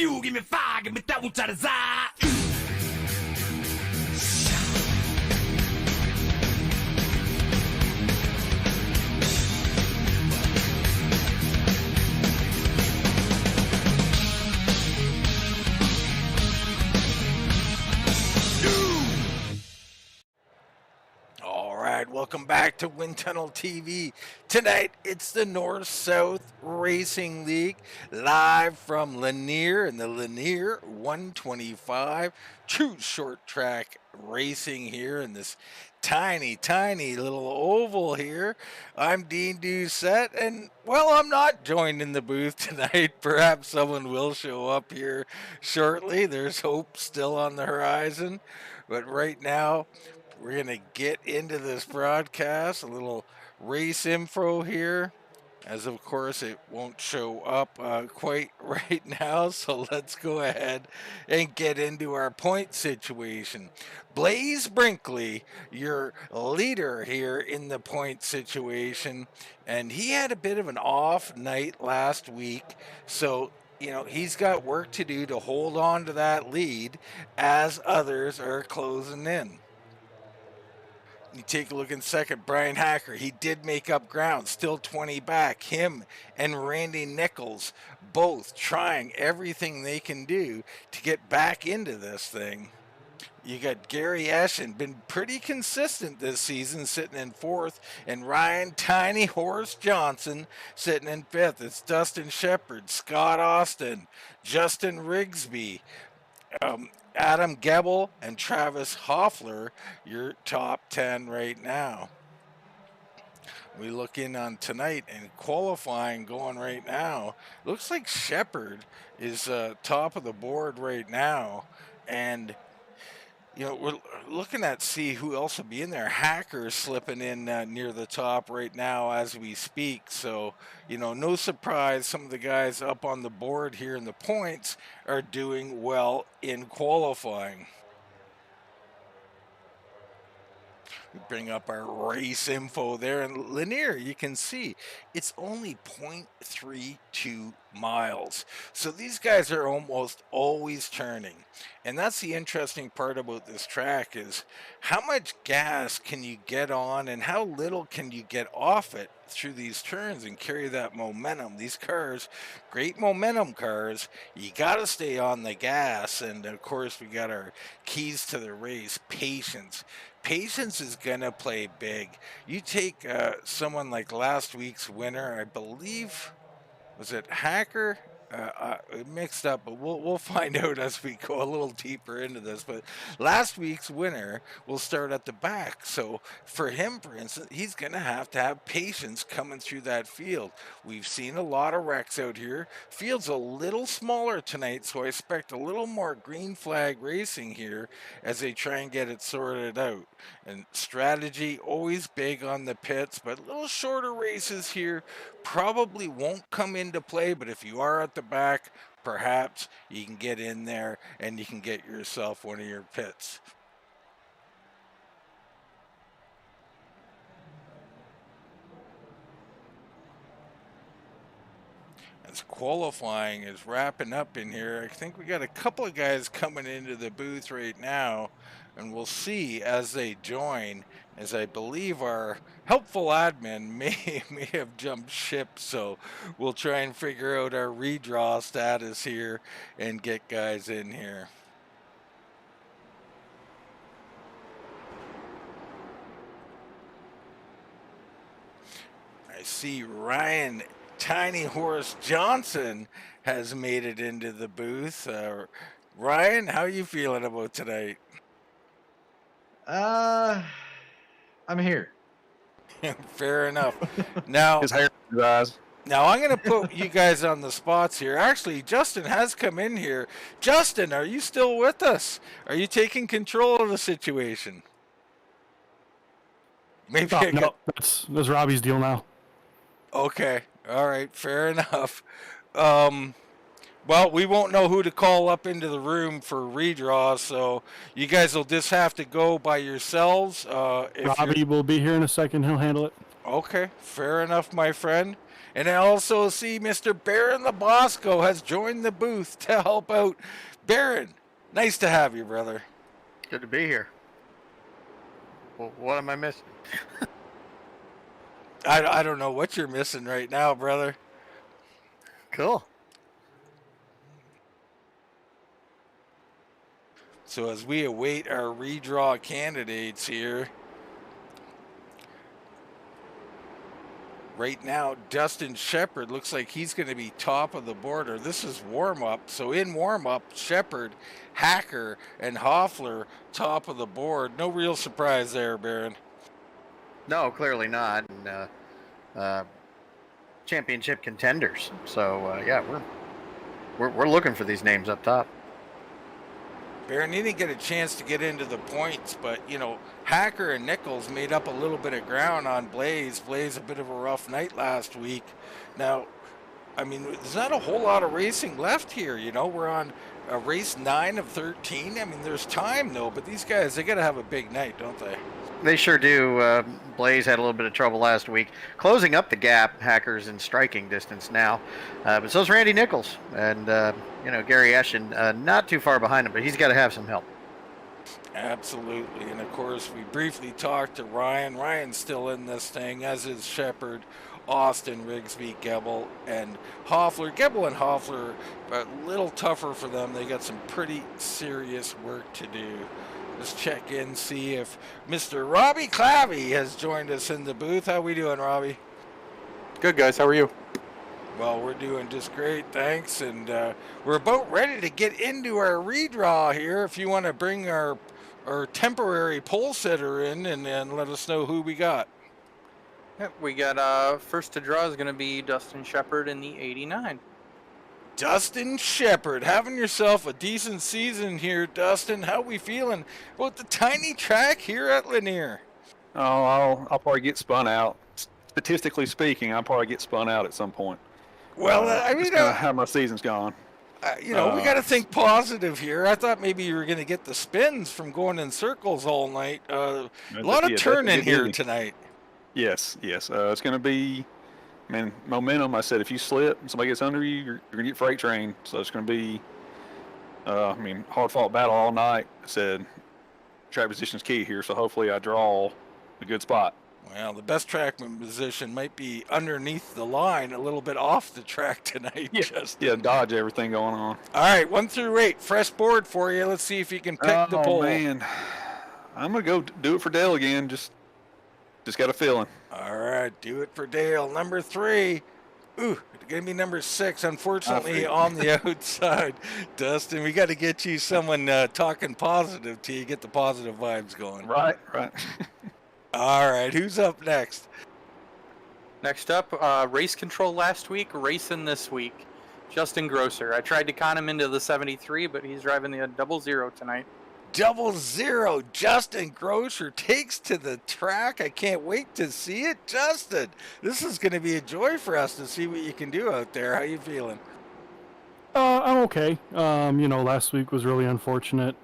fuel, give me fire, give me that one to the side. Welcome back to Wind Tunnel TV. Tonight, it's the North-South Racing League, live from Lanier in the Lanier 125. True short track racing here in this tiny little oval here. I'm Dean Doucette, and, well, I'm not joined in the booth tonight. Perhaps someone will show up here shortly. There's hope still on the horizon. But right now, we're going to get into this broadcast, a little race info here, as of course it won't show up quite right now, so let's go ahead and get into our point situation. Blaise Brinkley, your leader here in the point situation, and he had a bit of an off night last week, so he's got work to do to hold on to that lead as others are closing in. You take a look in second, Bryan Hacker. He did make up ground, still 20 back. Him and Randy Nichols both trying everything they can do to get back into this thing. You got Gary Eschen, been pretty consistent this season, sitting in fourth, and Ryan Tiny Horse Johnson sitting in fifth. It's Dustin Shepard, Scott Austin, Justin Rigsby, Adam Gebel and Travis Hoffler, your top 10 right now. We look in on tonight and qualifying going right now. Looks like Shepard is top of the board right now. And, we're looking at see who else will be in there. Hacker slipping in near the top right now as we speak. So, no surprise, some of the guys up on the board here in the points are doing well in qualifying. We bring up our race info there, and Lanier, you can see it's only 0.32 miles. So these guys are almost always turning. And that's the interesting part about this track is how much gas can you get on and how little can you get off it through these turns and carry that momentum. These cars, great momentum cars, you got to stay on the gas. And of course, we got our keys to the race, patience. Patience is going to play big. You take someone like last week's winner, I believe, was it Hacker? Mixed up, but we'll find out as we go a little deeper into this. But last week's winner will start at the back. So for him, for instance, he's going to have patience coming through that field. We've seen a lot of wrecks out here. Field's a little smaller tonight, so I expect a little more green flag racing here as they try and get it sorted out. And strategy, always big on the pits, but little shorter races here probably won't come into play. But if you are at the back, perhaps you can get in there and you can get yourself one of your pits. As qualifying is wrapping up in here, I think we got a couple of guys coming into the booth right now, and we'll see as they join, as I believe our helpful admin may have jumped ship, so we'll try and figure out our redraw status here and get guys in here. I see Ryan Tiny Horse Johnson has made it into the booth. Ryan, how are you feeling about tonight? I'm here. Fair enough. Now, now I'm going to put you guys on the spots here. Actually, Justin has come in here. Justin, are you still with us? Are you taking control of the situation? Maybe no, that's Robbie's deal now. Okay. All right. Fair enough. Well, we won't know who to call up into the room for redraw, so you guys will just have to go by yourselves. Robbie will be here in a second. He'll handle it. Okay, fair enough, my friend. And I also see Mr. Baron Labosco has joined the booth to help out. Baron, nice to have you, brother. Good to be here. Well, what am I missing? I don't know what you're missing right now, brother. Cool. So as we await our redraw candidates here, right now, Dustin Shepard looks like he's going to be top of the board, or this is warm-up. So in warm-up, Shepard, Hacker, and Hoffler top of the board. No real surprise there, Baron. No, clearly not. And championship contenders. So yeah, we're looking for these names up top. Baron, he didn't get a chance to get into the points, but, you know, Hacker and Nichols made up a little bit of ground on Blaise. Blaise, a bit of a rough night last week. Now, I mean, there's not a whole lot of racing left here, you know. We're on race 9 of 13. I mean, there's time, though, but these guys, they got to have a big night, don't they? They sure do. Blaise had a little bit of trouble last week, closing up the gap. Hackers in striking distance now, but so's Randy Nichols, and you know, Gary Eschen not too far behind him, but he's got to have some help. Absolutely, and of course, we briefly talked to Ryan. Ryan's still in this thing, as is Shepard, Austin, Rigsby, Gebel, and Hoffler. Gebel and Hoffler are a little tougher for them. They got some pretty serious work to do. Let's check in, see if Mr. Robbie Clavey has joined us in the booth. How we doing, Robbie? Good, guys. How are you? Well, we're doing just great, thanks. And we're about ready to get into our redraw here. If you want to bring our temporary pole sitter in and let us know who we got. Yep, we got first to draw is going to be Dustin Shepard in the 89. Dustin Shepard, having yourself a decent season here, Dustin. How we feeling about the tiny track here at Lanier? Oh, I'll probably get spun out. Statistically speaking, I'll probably get spun out at some point. Well, I mean, how my season's gone. You know, we got to think positive here. I thought maybe you were going to get the spins from going in circles all night. A lot of turning here tonight. Yes. It's going to be, man, momentum. I said if you slip and somebody gets under you, you're going to get freight train. So it's going to be, hard fought battle all night. I said track position's key here, so hopefully I draw a good spot. Well, the best track position might be underneath the line, a little bit off the track tonight. Yeah, dodge everything going on. All right, 1 through 8, fresh board for you. Let's see if you can pick the pole. Oh, man. I'm going to go do it for Dale again. Just got a feeling. All right, do it for Dale. Number 3. Ooh, it's going to be number 6, unfortunately, on the outside. Dustin, we got to get you someone talking positive to you, get the positive vibes going. Right. All right, who's up next? Next up, race control last week, racing this week. Justin Grosser. I tried to con him into the 73, but he's driving the 00 tonight. 00, Justin Grosser takes to the track. I can't wait to see it. Justin, this is going to be a joy for us to see what you can do out there. How you feeling? I'm okay. Last week was really unfortunate.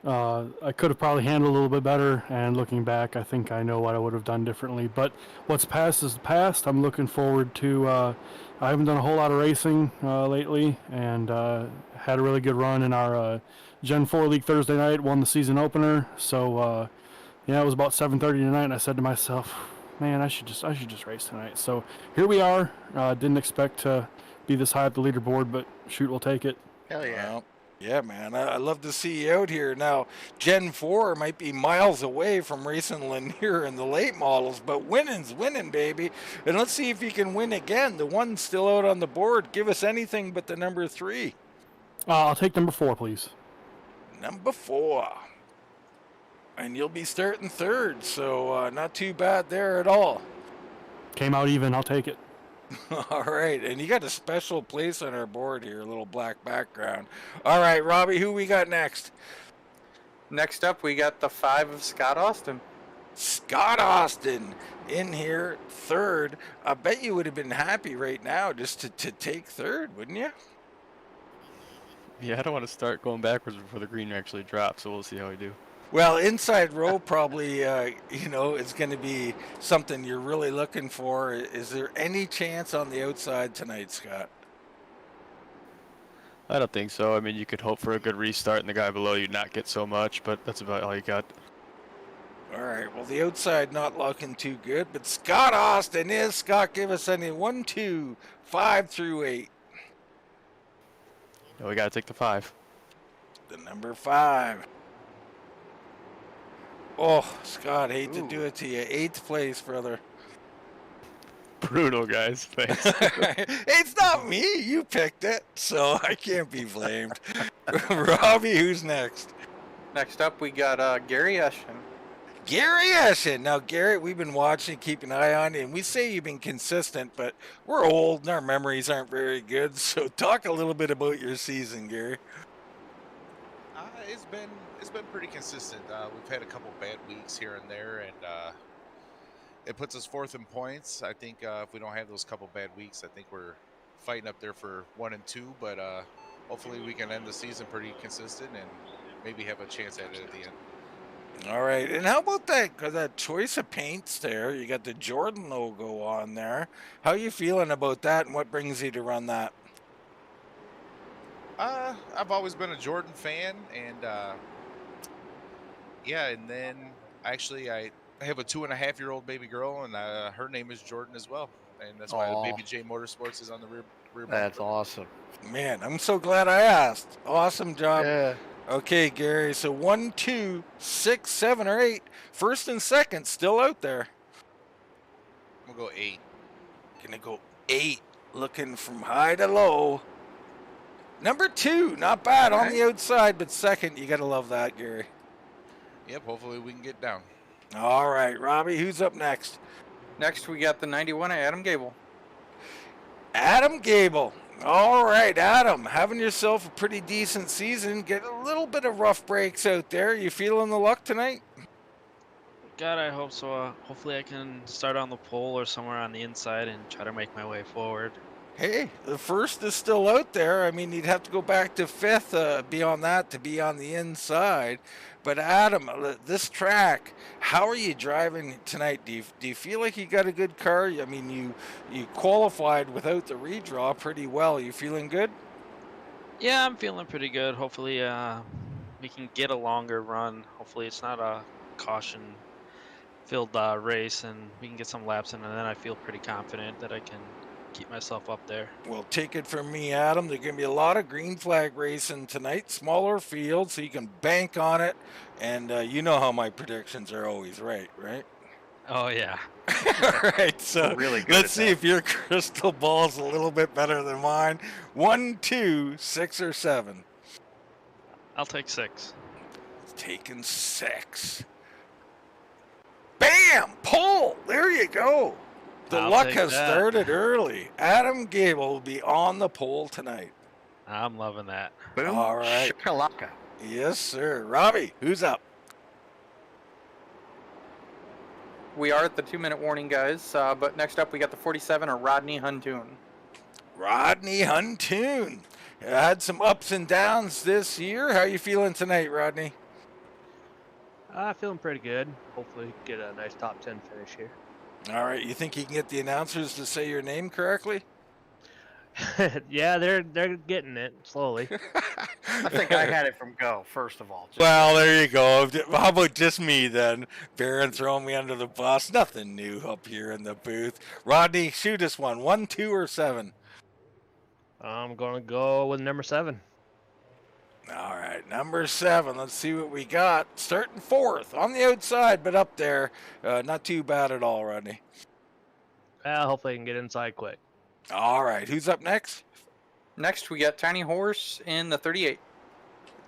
I could have probably handled a little bit better, and looking back, I think I know what I would have done differently. But what's past is the past. I'm looking forward to, I haven't done a whole lot of racing lately, and had a really good run in our Gen 4 League Thursday night, won the season opener. So, it was about 7:30 tonight, and I said to myself, man, I should just race tonight. So here we are. Didn't expect to be this high up the leaderboard, but shoot, we'll take it. Hell yeah. Well, yeah, man, I love to see you out here. Now, Gen 4 might be miles away from racing Lanier in the late models, but winning's winning, baby. And let's see if you can win again. The one's still out on the board. Give us anything but the number 3. I'll take number 4, please. Number 4. And you'll be starting 3rd, so not too bad there at all. Came out even. I'll take it. All right, and you got a special place on our board here, a little black background. All right, Robbie, who we got next? Next up, we got the 5 of Scott Austin. Scott Austin in here, 3rd. I bet you would have been happy right now just to take 3rd, wouldn't you? Yeah, I don't want to start going backwards before the green actually drops, so we'll see how we do. Well, inside row probably, is going to be something you're really looking for. Is there any chance on the outside tonight, Scott? I don't think so. I mean, you could hope for a good restart and the guy below you not get so much, but that's about all you got. All right. Well, the outside not looking too good, but Scott Austin is. Scott, give us any 1, 2, 5 through 8. Yeah, we got to take the 5. The number 5. Oh, Scott, hate to Ooh. do it to you. 8th place, brother. Brutal, guys. Thanks. It's not me. You picked it, so I can't be blamed. Robbie, who's next? Next up, we got Gary Eschen. Gary Eschen. Now, Gary, we've been watching, keep an eye on you, and we say you've been consistent, but we're old and our memories aren't very good. So talk a little bit about your season, Gary. It's been pretty consistent. We've had a couple bad weeks here and there, and it puts us 4th in points. I think if we don't have those couple bad weeks, I think we're fighting up there for 1 and 2. But hopefully we can end the season pretty consistent and maybe have a chance at it at the end. All right, and how about that choice of paints there? You got the Jordan logo on there. How you feeling about that, and what brings you to run that? I've always been a Jordan fan, and and then actually I have a 2.5-year-old baby girl, and her name is Jordan as well, and that's why Aw. Baby J Motorsports is on the rear bumper. That's awesome. Man, I'm so glad I asked. Awesome job. Yeah. Okay, Gary, so 1, 2, 6, 7, or 8. First and second still out there. I'm gonna go 8. Gonna go 8, looking from high to low. Number 2, not bad on the outside, but second, you gotta love that, Gary. Yep, hopefully we can get down. All right, Robbie, who's up next? Next, we got the 91 of Adam Gable. Adam Gable. All right, Adam, having yourself a pretty decent season. Get a little bit of rough breaks out there. You feeling the luck tonight? God, I hope so. Hopefully I can start on the pole or somewhere on the inside and try to make my way forward. Hey, the first is still out there. I mean, you'd have to go back to 5th beyond that to be on the inside. But Adam, this track, how are you driving tonight? Do you feel like you got a good car? I mean, you qualified without the redraw pretty well. You feeling good? Yeah, I'm feeling pretty good. Hopefully we can get a longer run. Hopefully it's not a caution-filled race, and we can get some laps in, and then I feel pretty confident that I can keep myself up there. Well, take it from me, Adam. There's going to be a lot of green flag racing tonight. Smaller field, so you can bank on it. And you know how my predictions are always right? Oh, yeah. All right, so Really good let's at see that. if your crystal ball's a little bit better than mine. 1, 2, 6, or 7? I'll take 6. Taking 6. Bam! Pull! There you go. The I'll luck take has that. started early. Adam Gable will be on the pole tonight. I'm loving that. Boom. All right. Shakalaka. Yes, sir. Robbie, who's up? We are at the 2-minute warning, guys. But next up, we got the 47 of Rodney Huntoon. Rodney Huntoon. Had some ups and downs this year. How you feeling tonight, Rodney? Feeling pretty good. Hopefully get a nice top 10 finish here. All right. You think you can get the announcers to say your name correctly? Yeah, they're getting it slowly. I think I had it from go, first of all. Well, there you go. How about just me then? Baron throwing me under the bus. Nothing new up here in the booth. Rodney, shoot us one. 1, 2, or 7? I'm going to go with number 7. All right, number 7. Let's see what we got. Starting 4th on the outside, but up there. Not too bad at all, Rodney. Hopefully I can get inside quick. All right, who's up next? Next, we got Tiny Horse in the 38.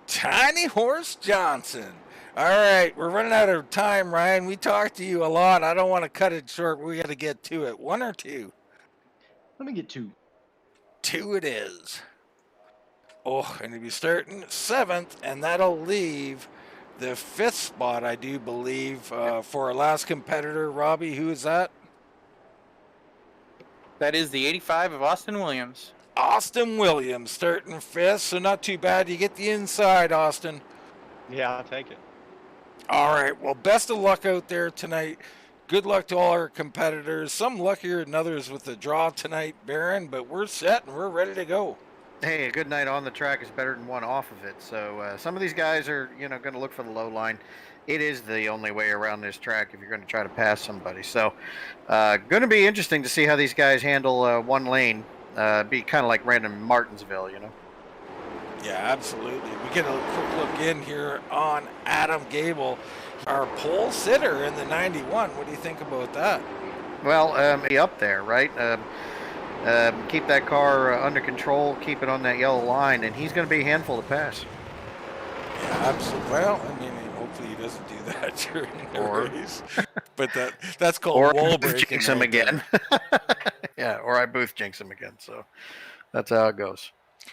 Tiny Horse Johnson. All right, we're running out of time, Ryan. We talked to you a lot. I don't want to cut it short. We got to get to it. 1 or 2? Let me get 2. 2 it is. Oh, and he'll be starting 7th, and that'll leave the 5th spot, I do believe, for our last competitor. Robbie, who is that? That is the 85 of Austin Williams. Austin Williams starting 5th, so not too bad. You get the inside, Austin. Yeah, I'll take it. All right. Well, best of luck out there tonight. Good luck to all our competitors. Some luckier than others with the draw tonight, Baron, but we're set and we're ready to go. Hey, a good night on the track is better than one off of it. So some of these guys are, going to look for the low line. It is the only way around this track if you're going to try to pass somebody. So going to be interesting to see how these guys handle one lane. Be kind of like random Martinsville, Yeah, absolutely. We get a quick look in here on Adam Gable, our pole sitter in the 91. What do you think about that? Well, be up there, right? Keep that car under control, keep it on that yellow line, and he's going to be a handful to pass. Yeah, absolutely. Well, I mean, hopefully he doesn't do that during the race. But that's called wall breaking. Jinx him again. Yeah, or I booth jinx him again. So that's how it goes.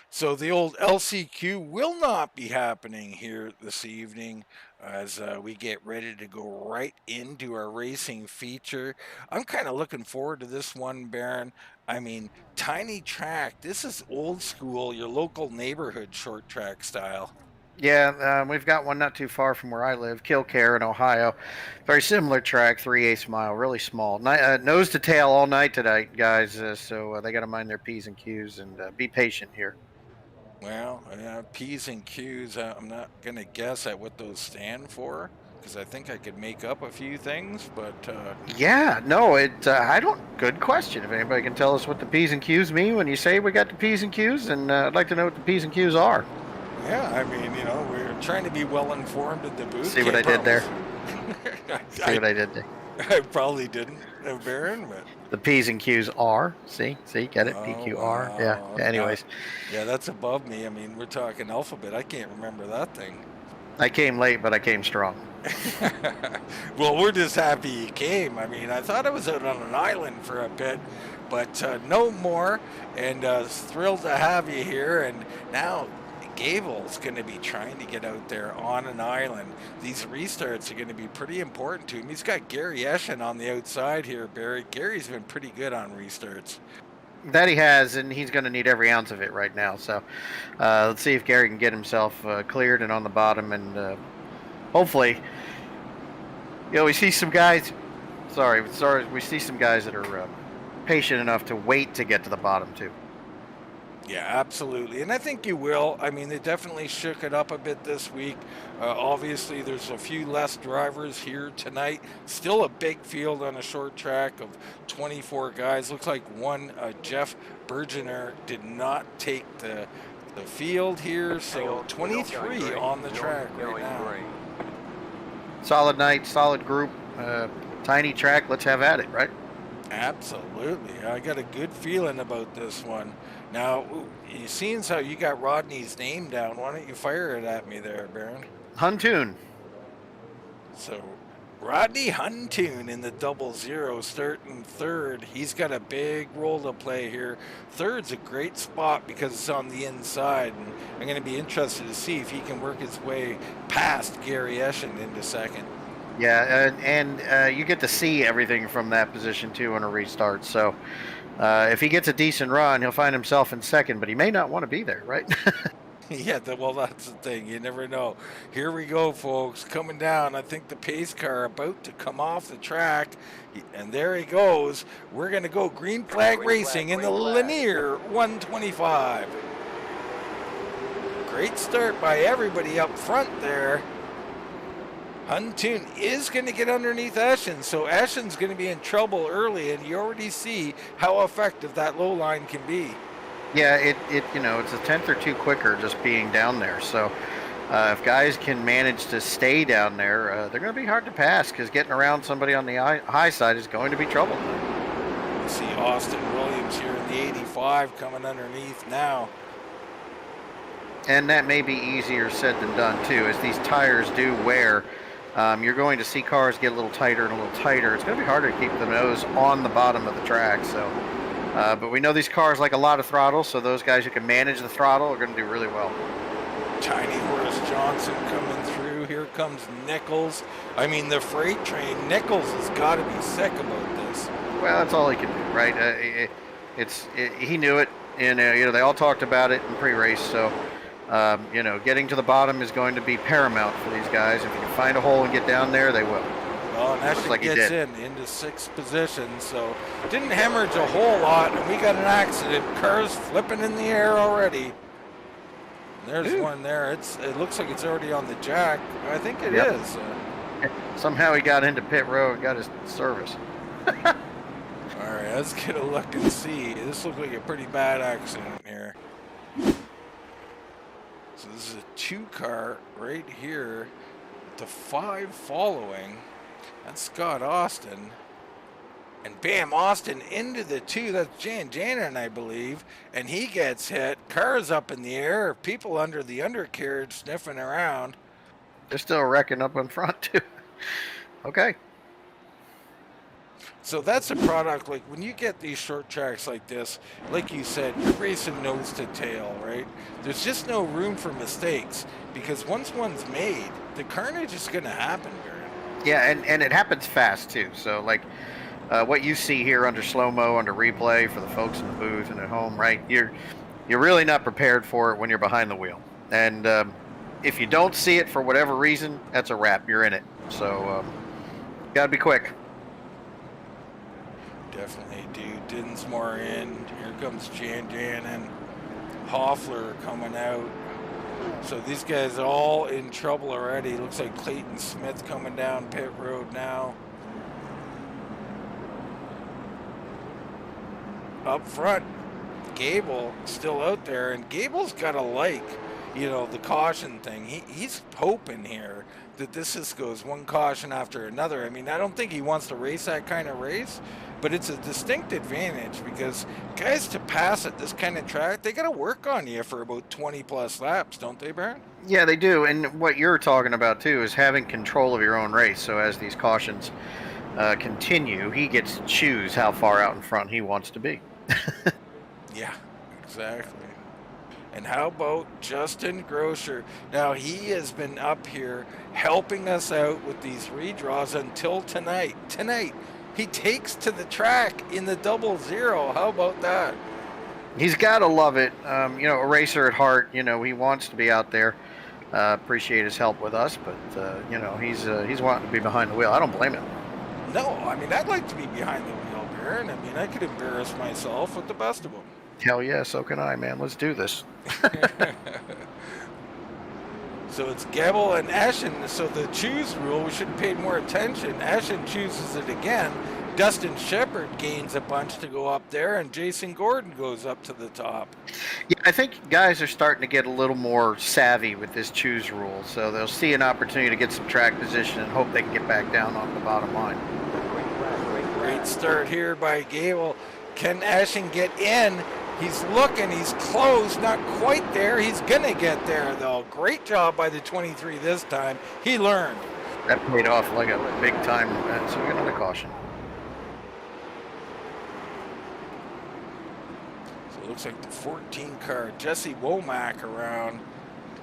So the old LCQ will not be happening here this evening as we get ready to go right into our racing feature. I'm kind of looking forward to this one, Baron. I mean, tiny track. This is old school, your local neighborhood short track style. Yeah, we've got one not too far from where I live, Kilcare in Ohio. Very similar track, 3/8 mile, really small. Nose to tail all night tonight, guys. So they got to mind their P's and Q's and be patient here. Well, P's and Q's, I'm not going to guess at what those stand for because I think I could make up a few things, but... Yeah, no, I don't... Good question. If anybody can tell us what the P's and Q's mean when you say we got the P's and Q's, and I'd like to know what the P's and Q's are. Yeah, I mean, we're trying to be well-informed at the booth. See what I did there? See what I did there? I probably didn't, Baron, but... The P's and Q's are. See, get it? PQR. Wow. Yeah. Anyways. Yeah, that's above me. I mean, we're talking alphabet. I can't remember that thing. I came late, but I came strong. Well, we're just happy you came. I mean, I thought I was out on an island for a bit, but no more. And thrilled to have you here. And now Gable's going to be trying to get out there on an island. These restarts are going to be pretty important to him. He's got Gary Eschen on the outside here, Barry. Gary's been pretty good on restarts. That he has, and he's going to need every ounce of it right now. So let's see if Gary can get himself cleared and on the bottom, and hopefully, we see some guys. Sorry, we see some guys that are patient enough to wait to get to the bottom too. Yeah, absolutely. And I think you will. I mean, they definitely shook it up a bit this week. Obviously, there's a few less drivers here tonight. Still a big field on a short track of 24 guys. Looks like one, Jeff Bergener, did not take the field here. So 23 on the track right now. Solid night, solid group. Tiny track. Let's have at it, right? Absolutely. I got a good feeling about this one. Now, you seeing how you got Rodney's name down. Why don't you fire it at me there, Baron? Huntoon. So, Rodney Huntoon in the 00 starting third. He's got a big role to play here. Third's a great spot because it's on the inside. And I'm going to be interested to see if he can work his way past Gary Eschen into second. Yeah, and you get to see everything from that position too on a restart. So if he gets a decent run, he'll find himself in second, but he may not want to be there, right? Yeah, well, that's the thing. You never know. Here we go, folks. Coming down. I think the pace car about to come off the track. And there he goes. We're going to go green flag racing in the Lanier 125. Great start by everybody up front there. Huntoon is going to get underneath Eschen, so Eschen's going to be in trouble early, and you already see how effective that low line can be. Yeah, it's a tenth or two quicker just being down there. So if guys can manage to stay down there, they're going to be hard to pass because getting around somebody on the high side is going to be trouble. You see Austin Williams here in the 85 coming underneath now. And that may be easier said than done, too, as these tires do wear. You're going to see cars get a little tighter and a little tighter. It's going to be harder to keep the nose on the bottom of the track. So, but we know these cars like a lot of throttle, so those guys who can manage the throttle are going to do really well. Tiny Horace Johnson coming through. Here comes Nichols. I mean, the freight train. Nichols has got to be sick about this. Well, that's all he can do, right? He knew it, and they all talked about it in pre-race. So You know, getting to the bottom is going to be paramount for these guys. If you can find a hole and get down there, they will. Well, and Ashton gets into 6th position, so didn't hemorrhage a whole lot, and we got an accident. Cars flipping in the air already. There's one there. It looks like it's already on the jack. I think it is. Somehow he got into pit row and got his service. All right, let's get a look and see. This looks like a pretty bad accident here. So this is a 2-car right here. The 5 following. That's Scott Austin. And bam, Austin into the 2. That's Jan Janin, I believe. And he gets hit. Cars up in the air. People under the undercarriage sniffing around. They're still wrecking up in front, too. Okay. So that's a product, like when you get these short tracks like this, like you said, you're racing nose to tail, right? There's just no room for mistakes, because once one's made, the carnage is going to happen, Barry. Yeah, and it happens fast, too. So, like, what you see here under slow-mo, under replay for the folks in the booth and at home, right? You're really not prepared for it when you're behind the wheel. And if you don't see it for whatever reason, that's a wrap. You're in it. So, got to be quick. Definitely do. Dinsmore in. Here comes Jan and Hoffler coming out. So these guys are all in trouble already. Looks like Clayton Smith coming down pit road now. Up front, Gable still out there, and Gable's got to like, you know, the caution thing. He's hoping here that this just goes one caution after another. I mean, I don't think he wants to race that kind of race, but it's a distinct advantage because guys to pass at this kind of track, they got to work on you for about 20 plus laps, don't they, Baron? Yeah, they do. And what you're talking about, too, is having control of your own race. So as these cautions continue, he gets to choose how far out in front he wants to be. Yeah, exactly. And how about Justin Grosser? Now, he has been up here helping us out with these redraws until tonight. Tonight, he takes to the track in the 00. How about that? He's got to love it. You know, a racer at heart, you know, he wants to be out there. Appreciate his help with us, but, you know, he's wanting to be behind the wheel. I don't blame him. No, I mean, I'd like to be behind the wheel, Baron. I mean, I could embarrass myself with the best of them. Hell yeah, so can I, man. Let's do this. So it's Gable and Ashen. So the choose rule, we should have paid more attention. Ashen chooses it again. Dustin Shepard gains a bunch to go up there, and Jason Gordon goes up to the top. Yeah, I think guys are starting to get a little more savvy with this choose rule. So they'll see an opportunity to get some track position and hope they can get back down on the bottom line. Great start here by Gable. Can Ashen get in? He's looking, he's close, not quite there. He's gonna get there though. Great job by the 23 this time. He learned. That paid off like a big time, so we got another caution. So it looks like the 14 car, Jesse Womack around.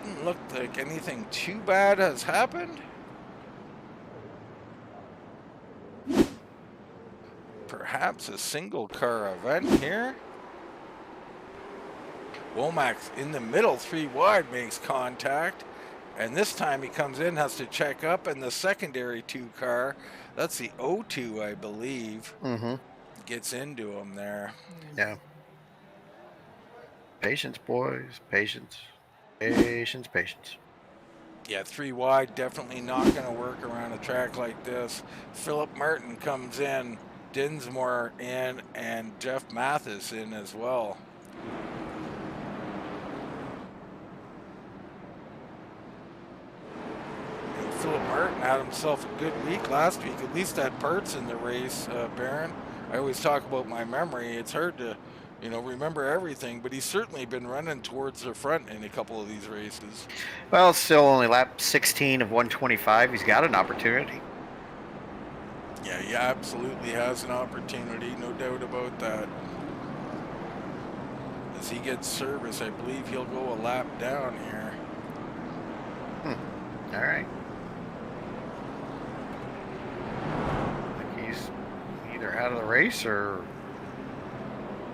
Doesn't look like anything too bad has happened. Perhaps a single car event here. Womack's in the middle, 3 wide, makes contact. And this time he comes in, has to check up, and the secondary 2 car, that's the 02, I believe, gets into him there. Yeah. Patience, boys. Patience. Patience, patience. Yeah, 3 wide, definitely not going to work around a track like this. Philip Martin comes in, Dinsmore in, and Jeff Mathis in as well. Philip Martin had himself a good week last week. At least had parts in the race, Baron. I always talk about my memory. It's hard to, you know, remember everything, but he's certainly been running towards the front in a couple of these races. Well, still only lap 16 of 125. He's got an opportunity. Yeah, he absolutely has an opportunity, no doubt about that. As he gets service, I believe he'll go a lap down here. All right. I think he's either out of the race or...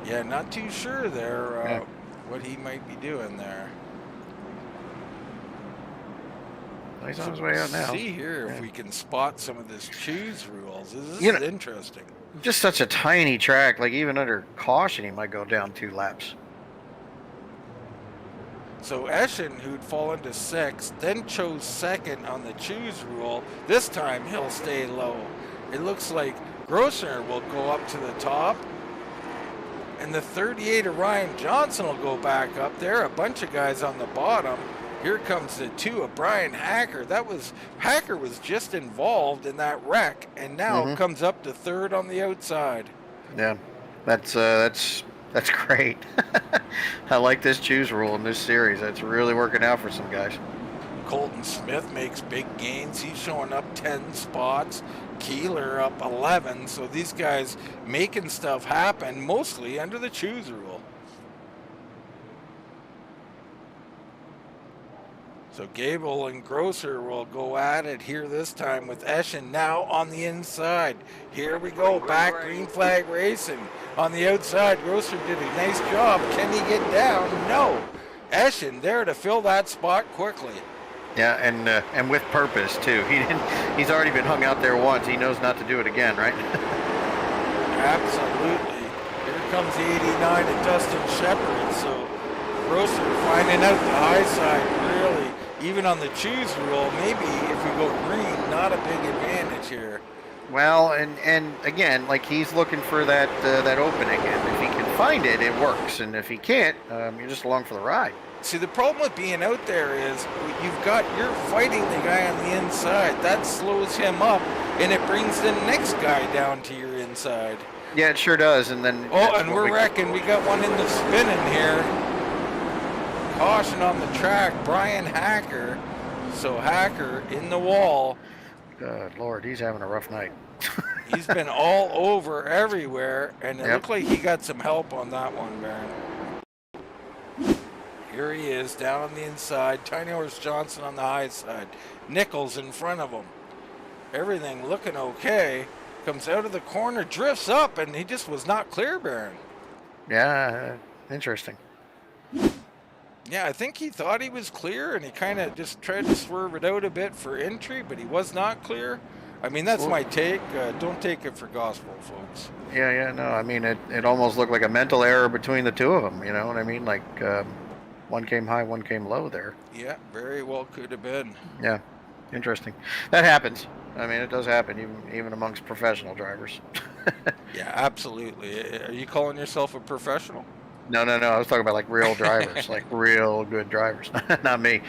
Yeah, not too sure there what he might be doing there. He's on his way out now. See here if we can spot some of this choose rules. This You is know- interesting. Just such a tiny track. Like even under caution, he might go down 2 laps. So Eschen, who'd fallen to 6th, then chose 2nd on the choose rule. This time he'll stay low. It looks like Grosser will go up to the top. And the 38 of Ryan Johnson will go back up there. A bunch of guys on the bottom. Here comes the 2 of Bryan Hacker. Hacker was just involved in that wreck, and now comes up to 3rd on the outside. Yeah, that's great. I like this choose rule in this series. That's really working out for some guys. Colton Smith makes big gains. He's showing up 10 spots. Keeler up 11. So these guys making stuff happen, mostly under the choose rule. So Gable and Grosser will go at it here this time with Eschen now on the inside. Here we go, back green flag racing. On the outside, Grosser did a nice job. Can he get down? No. Eschen there to fill that spot quickly. Yeah, and with purpose too. He's already been hung out there once. He knows not to do it again, right? Absolutely. Here comes the 89 of Dustin Shepard. So Grosser finding out the high side really. Even on the choose rule, maybe if we go green, not a big advantage here. Well, and again, like he's looking for that opening, and if he can find it, it works. And if he can't, you're just along for the ride. See, the problem with being out there is you're fighting the guy on the inside. That slows him up, and it brings the next guy down to your inside. Yeah, it sure does. And then and we're wrecking. We got one in the spinning here. Caution on the track, Bryan Hacker. So Hacker in the wall. Good Lord, he's having a rough night. He's been all over everywhere, and it looked like he got some help on that one, Baron. Here he is down on the inside. Tiny Horse Johnson on the high side. Nichols in front of him. Everything looking okay. Comes out of the corner, drifts up, and he just was not clear, Baron. Yeah, interesting. Yeah, I think he thought he was clear, and he kind of just tried to swerve it out a bit for entry, but he was not clear. I mean, that's my take. Don't take it for gospel, folks. Yeah, no. I mean, it almost looked like a mental error between the two of them. You know what I mean? Like one came high, one came low there. Yeah, very well could have been. Yeah, interesting. That happens. I mean, it does happen even amongst professional drivers. Yeah, absolutely. Are you calling yourself a professional? No. I was talking about like real drivers, like real good drivers, not me.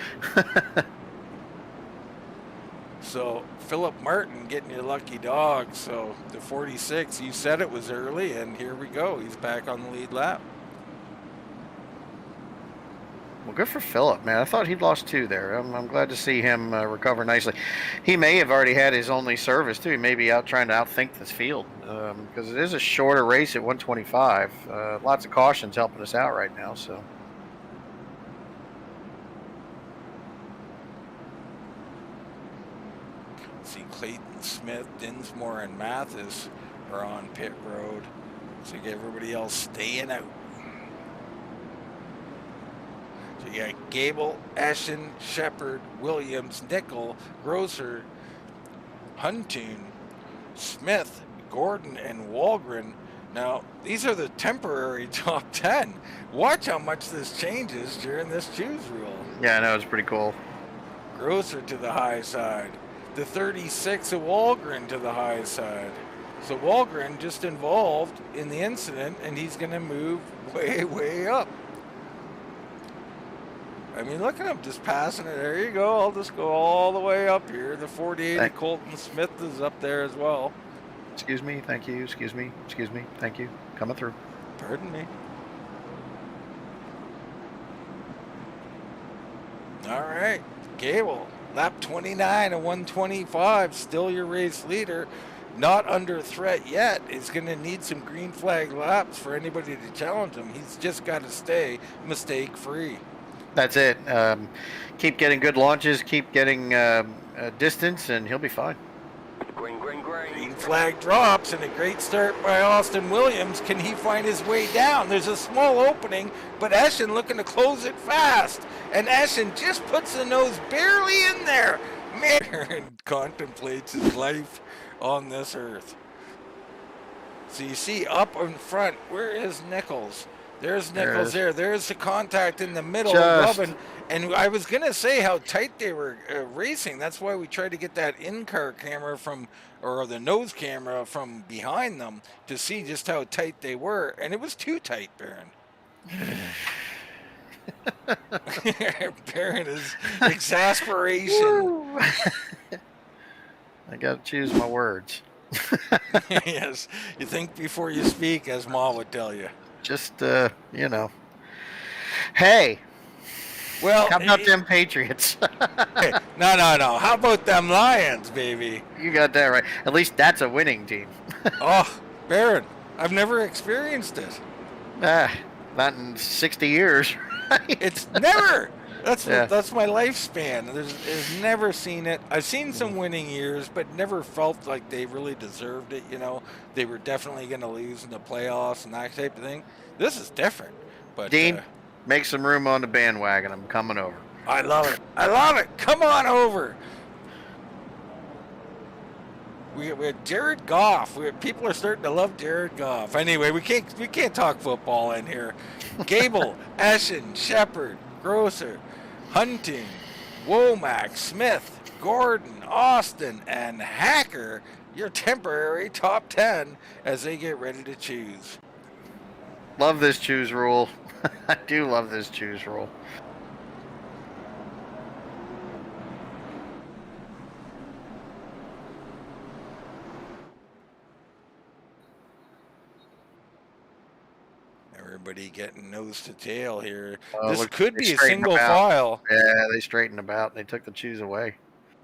So Philip Martin getting your lucky dog. So the 46, you said it was early, and here we go. He's back on the lead lap. Well, good for Philip, man. I thought he'd lost 2 there. I'm glad to see him recover nicely. He may have already had his only service, too. He may be out trying to outthink this field because it is a shorter race at 125. Lots of cautions helping us out right now, so. See Clayton Smith, Dinsmore, and Mathis are on pit road. So you get everybody else staying out. So you got Gable, Eschen, Shepard, Williams, Nickel, Grosser, Huntoon, Smith, Gordon, and Walgren. Now, these are the temporary top 10. Watch how much this changes during this choose rule. Yeah, I know, it's pretty cool. Grosser to the high side. The 36 of Walgren to the high side. So Walgren just involved in the incident, and he's going to move way, way up. I mean, look at him just passing it. There you go. I'll just go all the way up here. The 48 of Colton Smith is up there as well. Excuse me, thank you, excuse me, thank you. Coming through. Pardon me. All right, Gable, lap 29 of 125, still your race leader. Not under threat yet. He's going to need some green flag laps for anybody to challenge him. He's just got to stay mistake-free. That's it. Keep getting good launches, keep getting distance, and he'll be fine. Green flag drops, and a great start by Austin Williams. Can he find his way down? There's a small opening, but Eschen looking to close it fast. And Eschen just puts the nose barely in there. Man contemplates his life on this earth. So you see up in front, where is Nichols? There's Nichols there. There's the contact in the middle of Rubbin. And I was going to say how tight they were racing. That's why we tried to get that in-car camera or the nose camera from behind them to see just how tight they were. And it was too tight, Baron. Baron is exasperation. I got to choose my words. Yes, you think before you speak, as Ma would tell you. Just, Hey. Well, how about them Patriots? Hey, no. How about them Lions, baby? You got that right. At least that's a winning team. Oh, Baron, I've never experienced it. Not in 60 years. Right? It's never. That's my lifespan. There's never seen it. I've seen some winning years, but never felt like they really deserved it. You know, they were definitely going to lose in the playoffs and that type of thing. This is different. But Dean, make some room on the bandwagon. I'm coming over. I love it. Come on over. We had Jared Goff. People are starting to love Jared Goff. Anyway, we can't talk football in here. Gable, Eschen, Shepard, Grosser, Hunting, Womack, Smith, Gordon, Austin, and Hacker, your temporary top 10 as they get ready to choose. Love this choose rule. I do love this choose rule. Everybody getting nose to tail here. Oh, this look, could they be a straightened single file. Yeah, they straightened about. They took the choose away.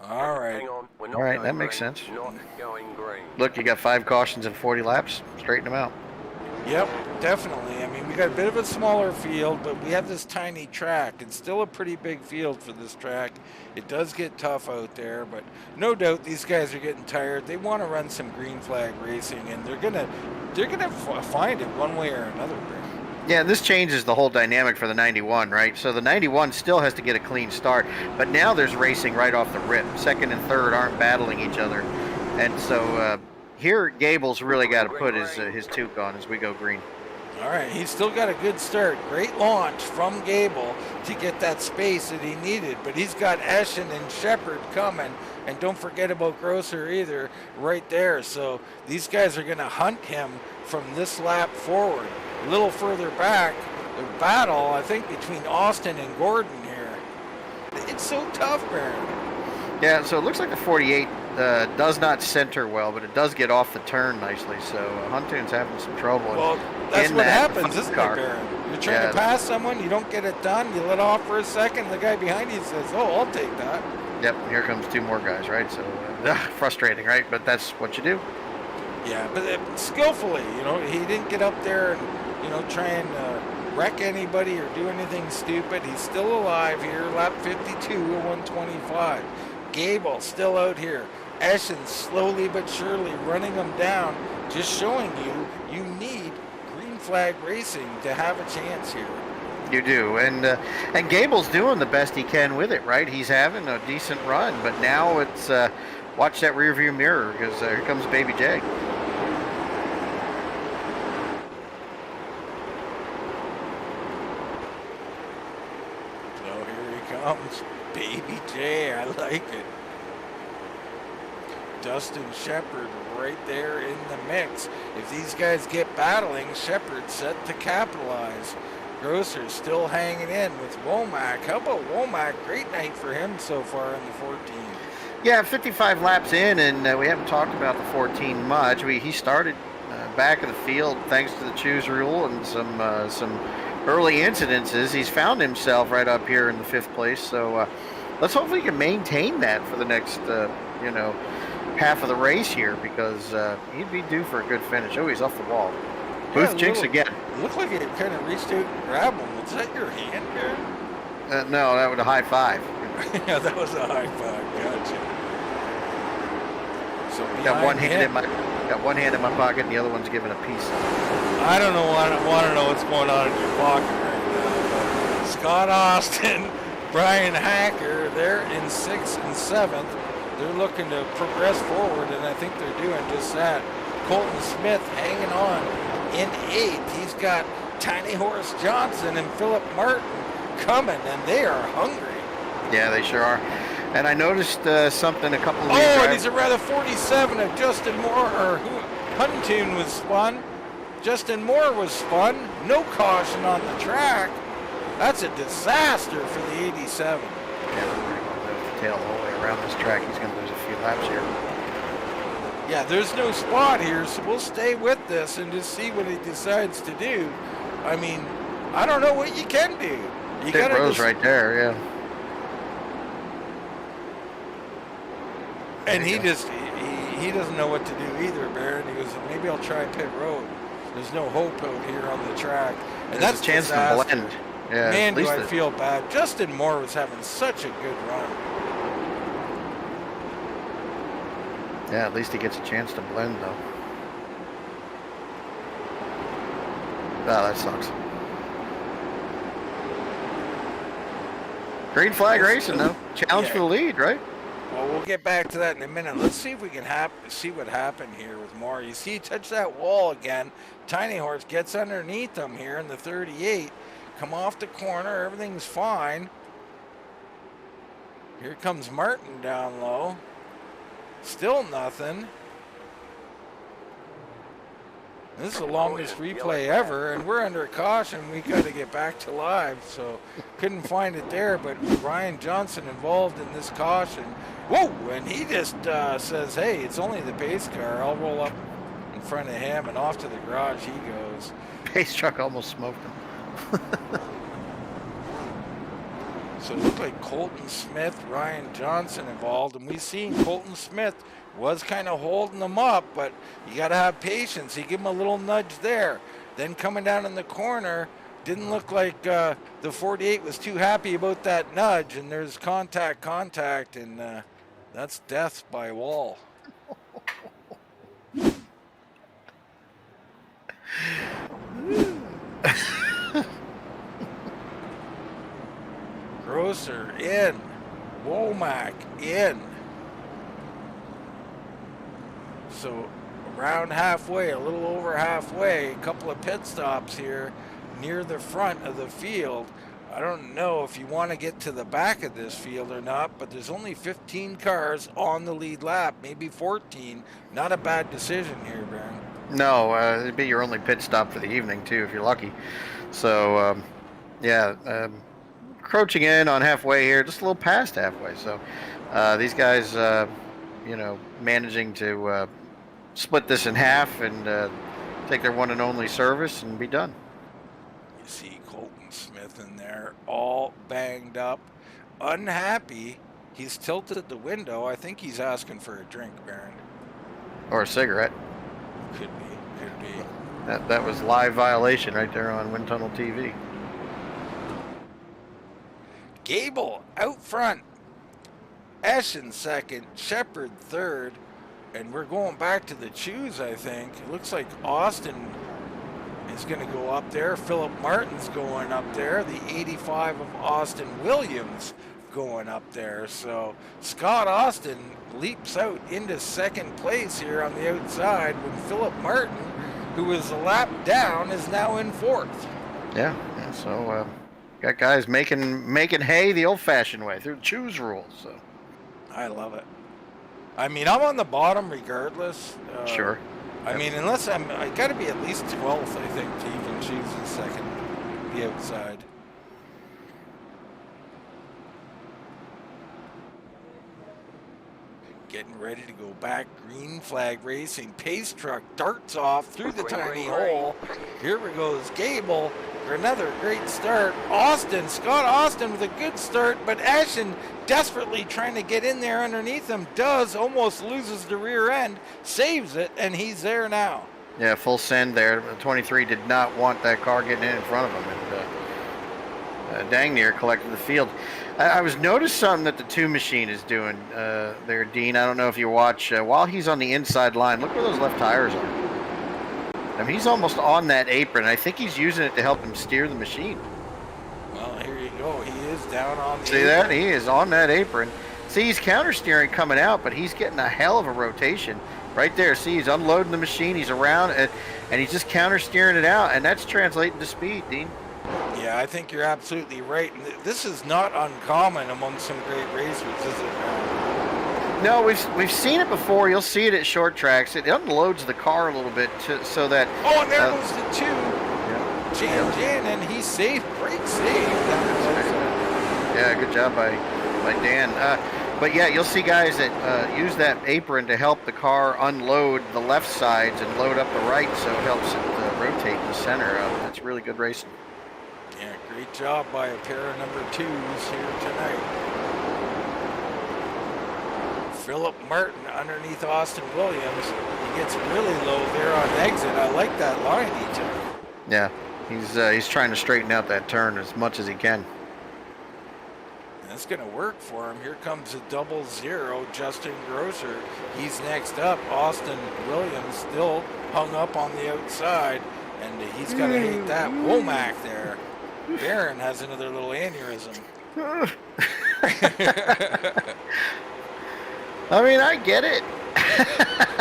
All right. Hang on, we're not All right, going that makes green, sense. Not going green. Look, you got 5 cautions in 40 laps. Straighten them out. Yep, definitely. I mean, we got a bit of a smaller field, but we have this tiny track. It's still a pretty big field for this track. It does get tough out there, but no doubt these guys are getting tired. They want to run some green flag racing, and they're gonna find it one way or another. Yeah, this changes the whole dynamic for the 91, right? So the 91 still has to get a clean start, but now there's racing right off the rip. Second and third aren't battling each other, and so here Gable's really got to put his toque on as we go green. All right, he's still got a good start. Great launch from Gable to get that space that he needed, but he's got Eschen and Shepard coming, and don't forget about Grosser either right there. So these guys are going to hunt him from this lap forward. A little further back, the battle, I think, between Austin and Gordon here. It's so tough, Baron. Yeah, so it looks like the 48 does not center well, but it does get off the turn nicely. So Huntoon's having some trouble. Well, that's what happens, isn't it, Baron? You're trying to pass someone, you don't get it done, you let off for a second, the guy behind you says, oh, I'll take that. Yep, here comes 2 more guys, right? So frustrating, right? But that's what you do. Yeah, but skillfully, he didn't get up there and, try and wreck anybody or do anything stupid. He's still alive here, lap 52 at 125. Gable still out here. Eschen slowly but surely running them down, just showing you need green flag racing to have a chance here. You do, and Gable's doing the best he can with it, right? He's having a decent run, but now it's watch that rear view mirror because here comes Baby J. So here he comes, Baby J. I like it. Dustin Shepard right there in the mix. If these guys get battling, Shepard's set to capitalize. Grosser still hanging in with Womack. How about Womack? Great night for him so far in the 14. Yeah, 55 laps in, and we haven't talked about the 14 much. He started back of the field thanks to the choose rule and some early incidences. He's found himself right up here in the 5th place. So let's hope we can maintain that for the next, half of the race here, because he'd be due for a good finish. Oh, he's off the wall. Booth jinx again. Looked like it kind of reached out and grabbed him. Was that your hand, Baron? No, that was a high five. Yeah, that was a high five. Gotcha. So got one hand in my pocket, and the other one's giving a piece. I want to know what's going on in your pocket right now. Scott Austin Bryan Hacker, they're in 6th and 7th. They're looking to progress forward, and I think they're doing just that. Colton Smith hanging on in 8th. He's got Tiny Horse Johnson and Philip Martin coming, and they are hungry. Yeah, they sure are. And I noticed something a couple of and he's around the 47 of Justin Moore, or Huntoon was spun. Justin Moore was spun. No caution on the track. That's a disaster for the 87. Yeah, we're going to lift the tail the whole way around this track. He's going to lose a few laps here. Yeah, there's no spot here, so we'll stay with this and just see what he decides to do. I mean, I don't know what you can do. You got Rose right there, yeah. And he doesn't know what to do either, Baron. He goes, maybe I'll try pit road. There's no hope out here on the track. And There's a chance to blend. Yeah, man, do I feel bad. Justin Moore was having such a good run. Yeah, at least he gets a chance to blend, though. Oh, that sucks. Green flag racing, though. Challenge for the lead, right? Well, we'll get back to that in a minute. Let's see if we can see what happened here with Moore. You see, he touched that wall again. Tiny Horse gets underneath him here in the 38. Come off the corner. Everything's fine. Here comes Martin down low. Still nothing. This is the longest replay ever, and we're under caution. We got to get back to live, so couldn't find it there. But Ryan Johnson involved in this caution. Whoa! And he just says, "Hey, it's only the pace car. I'll roll up in front of him," and off to the garage he goes. Pace truck almost smoked him. So it looked like Colton Smith, Ryan Johnson involved, and we seen Colton Smith was kind of holding them up, but you got to have patience. He gave him a little nudge there. Then coming down in the corner, didn't look like the 48 was too happy about that nudge, and there's contact, and that's death by wall. Grosser in. Womack in. So around halfway, a little over halfway, a couple of pit stops here near the front of the field. I don't know if you want to get to the back of this field or not, but there's only 15 cars on the lead lap, maybe 14. Not a bad decision here, Baron. No, it'd be your only pit stop for the evening, too, if you're lucky. So, encroaching in on halfway here, just a little past halfway. So these guys, managing to split this in half and take their one and only service and be done. You see Colton Smith in there, all banged up, unhappy. He's tilted the window. I think he's asking for a drink, Baron. Or a cigarette. Could be. That was live violation right there on Wind Tunnel TV. Gable out front. Eschen second. Shepard third. And we're going back to the choose, I think. It looks like Austin is going to go up there. Philip Martin's going up there. The 85 of Austin Williams going up there. So Scott Austin leaps out into second place here on the outside when Philip Martin, who was a lap down, is now in fourth. Yeah, so got guys making hay the old-fashioned way through the choose rules. So I love it. I mean, I'm on the bottom regardless. Sure. I mean, unless I got to be at least 12th, I think, to even choose the second, the outside. Getting ready to go back. Green flag racing. Pace truck darts off through the tiny hole. Here we goes Gable for another great start. Scott Austin with a good start, but Ashen desperately trying to get in there underneath him. Almost loses the rear end, saves it, and he's there now. Yeah, full send there. 23 did not want that car getting in front of him, and dang near collected the field. I was noticed something that the 2 machine is doing there, Dean. I don't know if you watch. While he's on the inside line, look where those left tires are. I mean, he's almost on that apron. I think he's using it to help him steer the machine. Well, here you go. He is down on the See apron. that? He is on that apron. See, he's counter steering coming out, but he's getting a hell of a rotation right there. See, he's unloading the machine. He's around, and he's just counter steering it out, and that's translating to speed, Dean. Yeah, I think you're absolutely right. And this is not uncommon among some great racers, is it? No, we've seen it before. You'll see it at short tracks. It unloads the car a little bit so that. Oh, and there goes the 2. Jan, and he's safe. Great save. Yeah, good job by Dan. But yeah, you'll see guys that use that apron to help the car unload the left sides and load up the right, so it helps it rotate the center. That's really good racing. Yeah, great job by a pair of number 2s here tonight. Philip Martin underneath Austin Williams. He gets really low there on exit. I like that line he took. Yeah, he's trying to straighten out that turn as much as he can. That's going to work for him. Here comes a 00, Justin Grosser. He's next up. Austin Williams still hung up on the outside, and he's got to hate that. Womack there. Barron has another little aneurysm. I mean, I get it.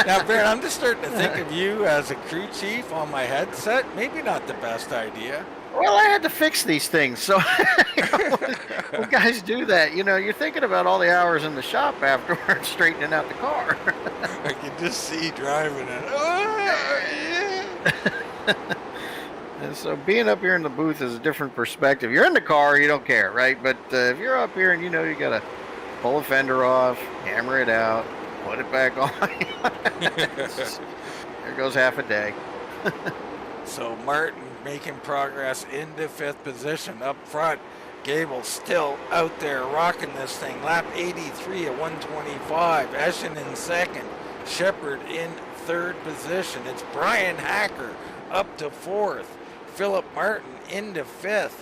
Now, Barron, I'm just starting to think of you as a crew chief on my headset. Maybe not the best idea. Well, I had to fix these things, so when guys do that, you're thinking about all the hours in the shop afterwards, straightening out the car. I can just see driving it. Oh, yeah. And so being up here in the booth is a different perspective. You're in the car, you don't care, right? But if you're up here and you got to pull a fender off, hammer it out, put it back on, there goes half a day. So Martin making progress into 5th position up front. Gable still out there rocking this thing. Lap 83 at 125. Eschen in 2nd. Shepard in 3rd position. It's Bryan Hacker up to 4th. Philip Martin into 5th.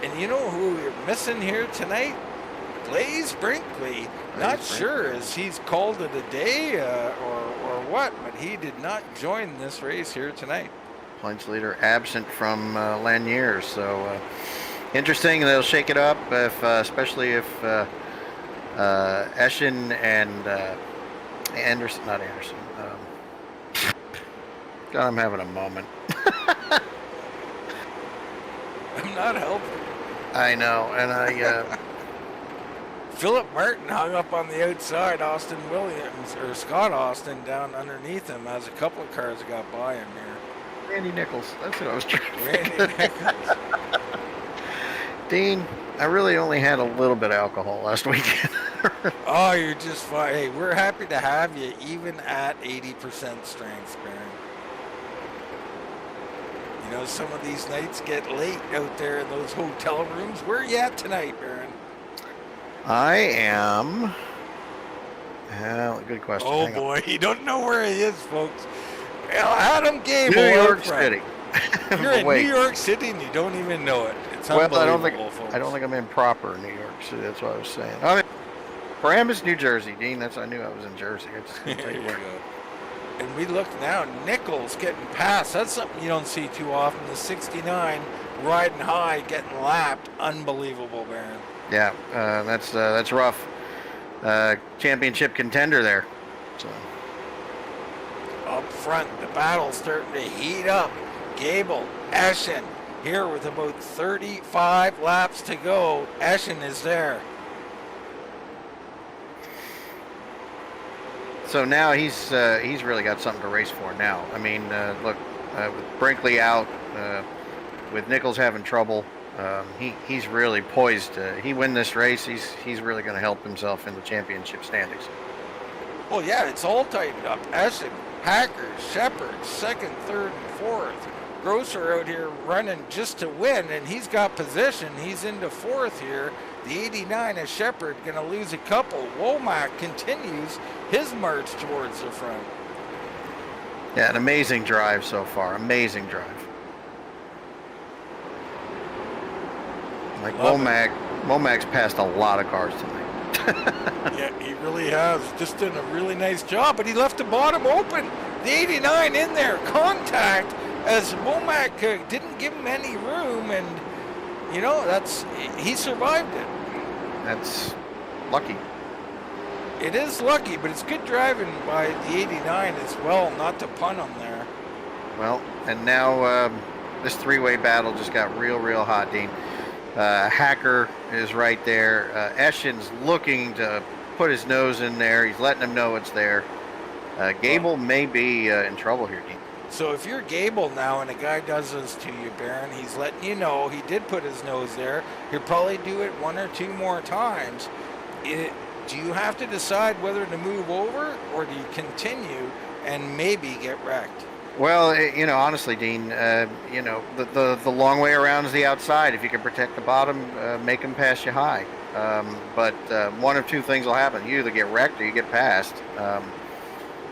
And you know who we're missing here tonight? Blaise Brinkley. Not sure as he's called it a day or what, but he did not join this race here tonight. Points leader absent from Lanier, so interesting. They'll shake it up, especially if Eschen and Anderson, not Anderson. God, I'm having a moment. I'm not helping. I know, and I. Philip Martin hung up on the outside. Austin Williams, or Scott Austin, down underneath him as a couple of cars got by him here. Randy Nichols. That's what I was trying to Randy Nichols. Dean, I really only had a little bit of alcohol last weekend. Oh, you're just fine. Hey, we're happy to have you even at 80% strength, Baron. Some of these nights get late out there in those hotel rooms. Where are you at tonight, Baron? I am. Good question. Oh, boy. You don't know where he is, folks. Well, Adam Gable. New York City. You're in New York City and you don't even know it. It's unbelievable, I don't think I'm in proper New York City. That's what I was saying. I mean, Paramus, New Jersey, Dean. I knew I was in Jersey. I just couldn't tell you where. And we look now, Nichols getting past. That's something you don't see too often. The 69 riding high, getting lapped. Unbelievable, Baron. Yeah, that's rough. Championship contender there. So. Up front, the battle's starting to heat up. Gable, Eschen, here with about 35 laps to go. Eschen is there. So now he's really got something to race for now. I mean, look, with Brinkley out, with Nichols having trouble, he's really poised. He win this race, he's really going to help himself in the championship standings. Well, yeah, it's all tightened up. Eschen, Hacker, Shepard, 2nd, 3rd, and 4th. Grosser out here running just to win, and he's got position. He's into 4th here. The 89 of Shepard going to lose a couple. Womack continues his march towards the front. Yeah, an amazing drive so far. Amazing drive. Like Womack's passed a lot of cars tonight. Yeah, he really has. Just done a really nice job, but he left the bottom open. The 89 in there. Contact as Womack didn't give him any room, and you know, he survived it. That's lucky. It is lucky, but it's good driving by the 89 as well, not to punt him there. Well, and now this three-way battle just got real hot, Dean. Hacker is right there. Eschen's looking to put his nose in there. He's letting him know it's there. Gable may be in trouble here, Dean. So if you're Gable now and a guy does this to you, Baron, he's letting you know he did put his nose there. He'll probably do it one or two more times. Do you have to decide whether to move over, or do you continue and maybe get wrecked? Well, you know, honestly, Dean, you know, the long way around is the outside. If you can protect the bottom, make him pass you high. But one of two things will happen: you either get wrecked or you get passed.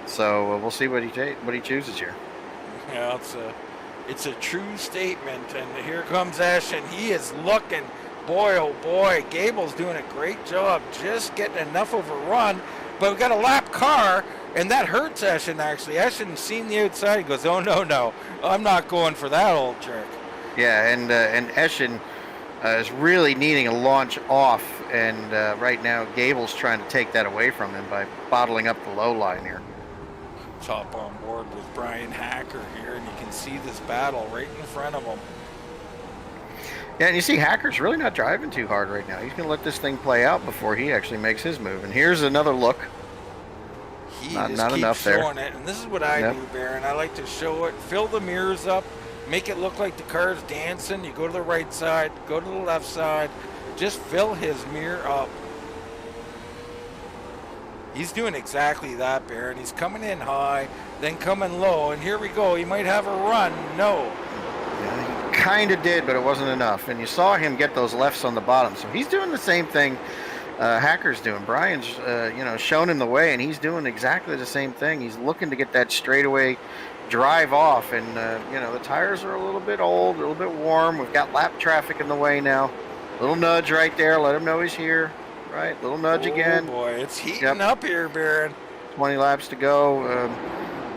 So we'll see what he chooses here. Yeah, it's a true statement. And here comes Eschen. He is looking. Boy, oh boy, Gable's doing a great job just getting enough of a run. But we've got a lap car, and that hurts Eschen, actually. Eshen's seen the outside. He goes, oh, no, I'm not going for that old trick. Yeah, and Eschen is really needing a launch off, and right now Gable's trying to take that away from him by bottling up the low line here. Top on board with Bryan Hacker here, and you can see this battle right in front of him. Yeah, and you see Hacker's really not driving too hard right now. He's going to let this thing play out before he actually makes his move. And here's another look. He not keeps enough showing there. it, and this is what I do, Baron. I like to show it, fill the mirrors up, make it look like the car's dancing. You go to the right side, go to the left side, just fill his mirror up. He's doing exactly that, Baron. He's coming in high, then coming low, and here we go. He might have a run. No. Yeah, he kind of did, but it wasn't enough. And you saw him get those lefts on the bottom. So he's doing the same thing Hacker's doing. Brian's, you know, shown him the way, and he's doing exactly the same thing. He's looking to get that straightaway drive off, and, you know, the tires are a little bit old, a little bit warm. We've got lap traffic in the way now. Little nudge right there. Let him know he's here. Right, little nudge again. Oh boy, it's heating up here, Baron. 20 laps to go.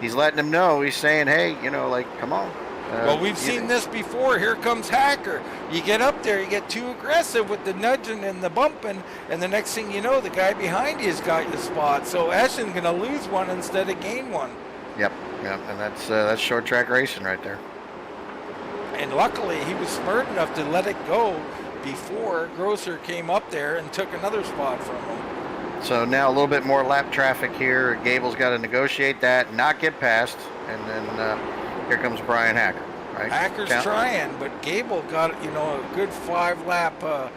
He's letting him know. He's saying, hey, you know, like, come on. Well, we've seen this before. Here comes Hacker. You get up there, you get too aggressive with the nudging and the bumping, and the next thing you know, the guy behind you's got your spot. So Eschen's going to lose one instead of gain one. Yep, and that's short track racing right there. And luckily, he was smart enough to let it go before Grosser came up there and took another spot from him. So now a little bit more lap traffic here. Gable's got to negotiate that, not get past, and then here comes Bryan Hacker. Right? Hacker's trying, but Gable got, you know, a good 5-lap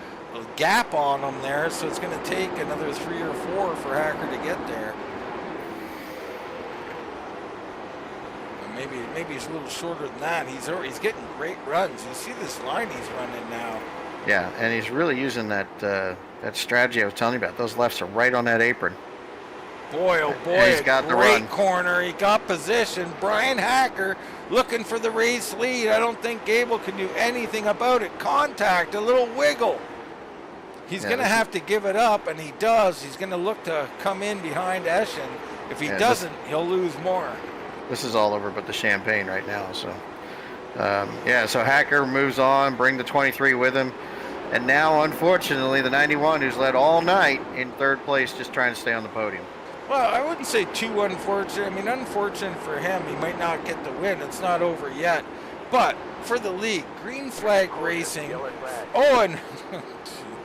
gap on him there, so it's going to take another 3 or 4 for Hacker to get there. Maybe he's a little shorter than that. He's getting great runs. You see this line he's running now. Yeah, and he's really using that that strategy I was telling you about. Those lefts are right on that apron. Boy, oh boy, and he's got the run. Great corner. He got position. Bryan Hacker looking for the race lead. I don't think Gable can do anything about it. Contact, a little wiggle. He's going to have to give it up, and he does. He's going to look to come in behind Eschen. If he doesn't, he'll lose more. This is all over but the champagne right now. So, yeah, so Hacker moves on, bring the 23 with him. And now, unfortunately, the 91, who's led all night in third place, just trying to stay on the podium. Well, I wouldn't say too unfortunate. I mean, unfortunate for him. He might not get the win. It's not over yet. But for the league, Green Flag Racing. Oh, and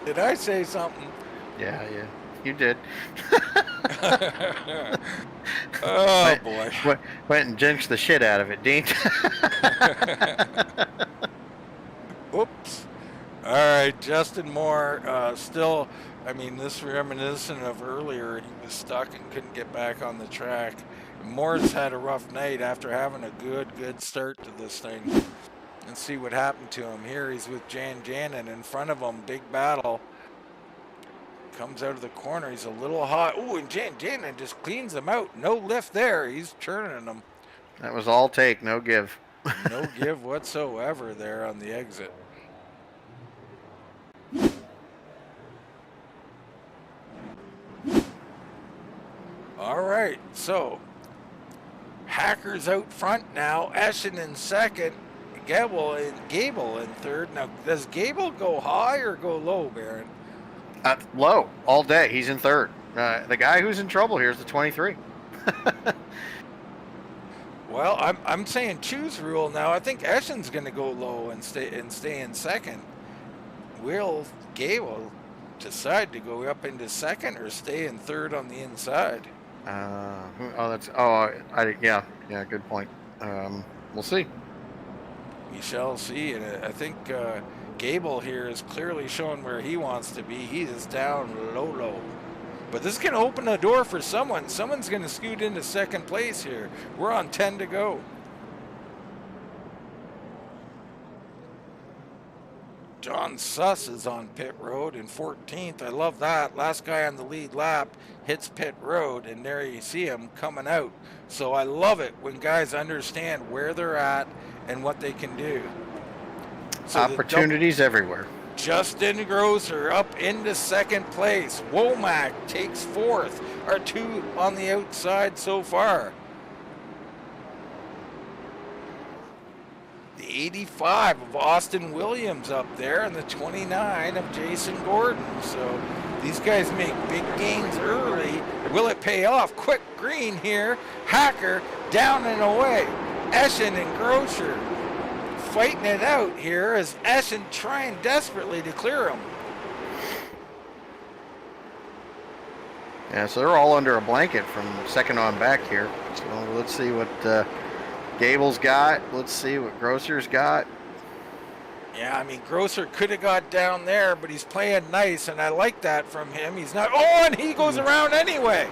did I say something? Yeah, you did. Oh, boy. Went and jinxed the shit out of it, Dean. Oops. All right, Justin Moore still, I mean, this reminiscent of earlier, he was stuck and couldn't get back on the track. Moore's had a rough night after having a good start to this thing. Let's see what happened to him. Here he's with Jan Janin in front of him, big battle. Comes out of the corner, he's a little hot. Ooh, and Jan Janin just cleans him out. No lift there, he's churning him. That was all take, no give. No give whatsoever there on the exit. All right, so Hacker's out front now. Eschen in second. Gable in third. Now, does Gable go high or go low, Baron? Low all day. He's in third. The guy who's in trouble here is the 23. Well, I'm saying choose rule now. I think Eschen's going to go low and stay in second. Will Gable decide to go up into second or stay in third on the inside? Yeah, good point. We'll see. We shall see. And I think Gable here is clearly showing where he wants to be. He is down low. But this is going to open a door for someone. Someone's going to scoot into second place here. We're on 10 to go. John Suss is on pit road in 14th. I love that. Last guy on the lead lap hits pit road, and there you see him coming out. So I love it when guys understand where they're at and what they can do. So opportunities everywhere. Justin Grosser up into second place. Womack takes fourth. Our two on the outside so far. The 85 of Austin Williams up there and the 29 of Jason Gordon. So these guys make big gains early. Will it pay off? Quick green here. Hacker down and away. Eschen and Grosser fighting it out here as Eschen trying desperately to clear him. Yeah, so they're all under a blanket from second on back here. So let's see what Gable's got. Let's see what Grosser's got. Yeah, I mean, Grosser could have got down there, but he's playing nice, and I like that from him. He's not. Oh, and he goes around anyway.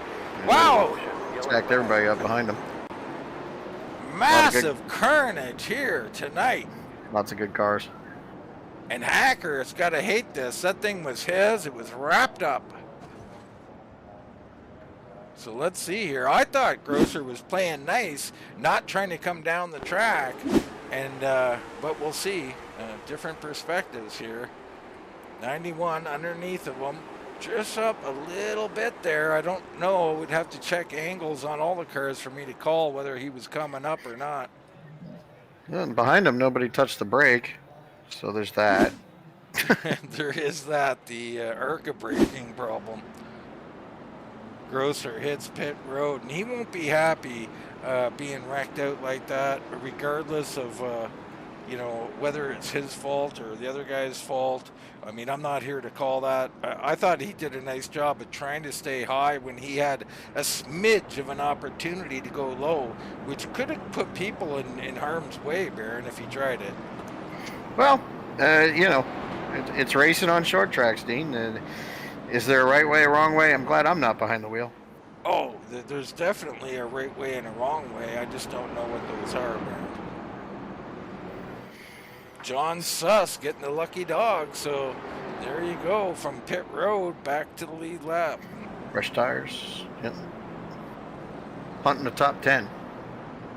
Wow. Stacked everybody up behind him. Massive carnage here tonight. Lots of good cars. And Hacker's got to hate this. That thing was his. It was wrapped up. So let's see here. I thought Grosser was playing nice, not trying to come down the track. And but we'll see. Different perspectives here. 91 underneath of him. Just up a little bit there. I don't know. We'd have to check angles on all the cars for me to call whether he was coming up or not. Yeah, and behind him, nobody touched the brake. So there's that. There is that, the ARCA braking problem. Grosser hits pit road, and he won't be happy being wrecked out like that, regardless of whether it's his fault or the other guy's fault. I mean, I'm not here to call that. I thought he did a nice job of trying to stay high when he had a smidge of an opportunity to go low, which could have put people in harm's way, Baron, if he tried it. Well, it's racing on short tracks, Dean. Is there a right way, a wrong way? I'm glad I'm not behind the wheel. Oh, there's definitely a right way and a wrong way. I just don't know what those are, Baron. John Suss getting the lucky dog, so there you go, from pit road back to the lead lap. Fresh tires. Yep. Hunting the top 10.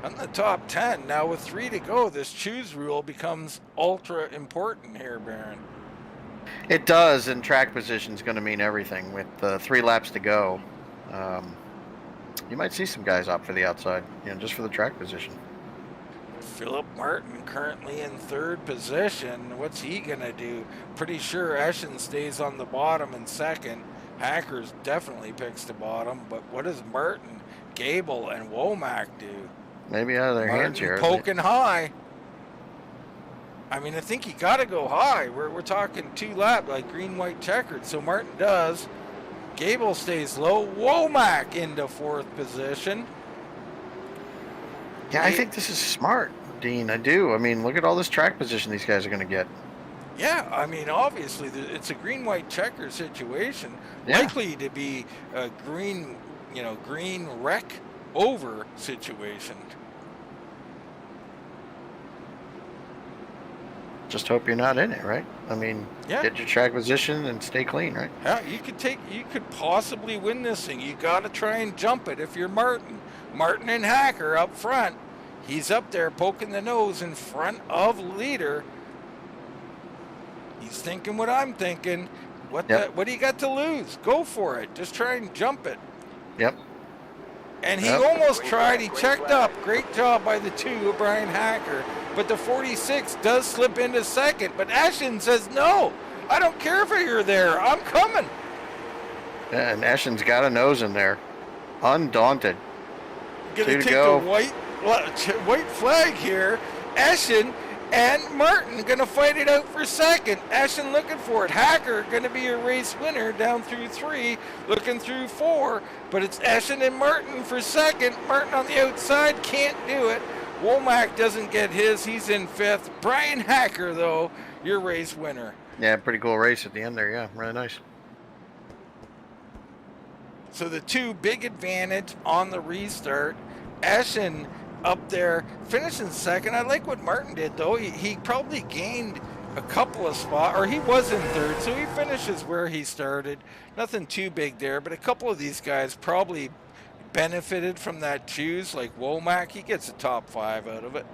Hunting the top 10. Now with 3 to go, this choose rule becomes ultra important here, Baron. It does, and track position is going to mean everything. With 3 laps to go, you might see some guys opt for the outside, just for the track position. Philip Martin currently in 3rd position. What's he going to do? Pretty sure Eschen stays on the bottom in 2nd. Hackers definitely picks the bottom, but what does Martin, Gable, and Womack do? Maybe out of their hands here. Poking high. I mean, I think he got to go high. We're talking 2 lap, like green, white, checkered. So Martin does. Gable stays low. Womack into 4th position. Yeah, I think this is smart, Dean. I do. I mean, look at all this track position these guys are going to get. Yeah, I mean, obviously, it's a green, white, checker situation. Yeah. Likely to be a green wreck over situation. Just hope you're not in it, right? I mean, yeah. Get your track position and stay clean, right? Yeah, you could possibly win this thing. You got to try and jump it if you're Martin. Martin and Hacker up front. He's up there poking the nose in front of leader. He's thinking what I'm thinking. What do you got to lose? Go for it. Just try and jump it. Yep. And he almost tried. He checked up. Great job by the 2 of Bryan Hacker. but the 46 does slip into second. But Ashton says, no, I don't care if you're there. I'm coming. And Eshen's got a nose in there. Undaunted. Gonna Two to take go. the white flag here. Eshen and Martin gonna fight it out for second. Eshen looking for it. Hacker gonna be a race winner down through 3, looking through 4, but it's Eshen and Martin for second. Martin on the outside can't do it. Womack doesn't get his. He's in 5th. Bryan Hacker, though, your race winner. Yeah, pretty cool race at the end there. Yeah, really nice. So the 2 big advantage on the restart. Eshen up there finishing second. I like what Martin did, though. He probably gained a couple of spots, or he was in 3rd, so he finishes where he started. Nothing too big there, but a couple of these guys probably benefited from that choose, like Womack. He gets a top 5 out of it.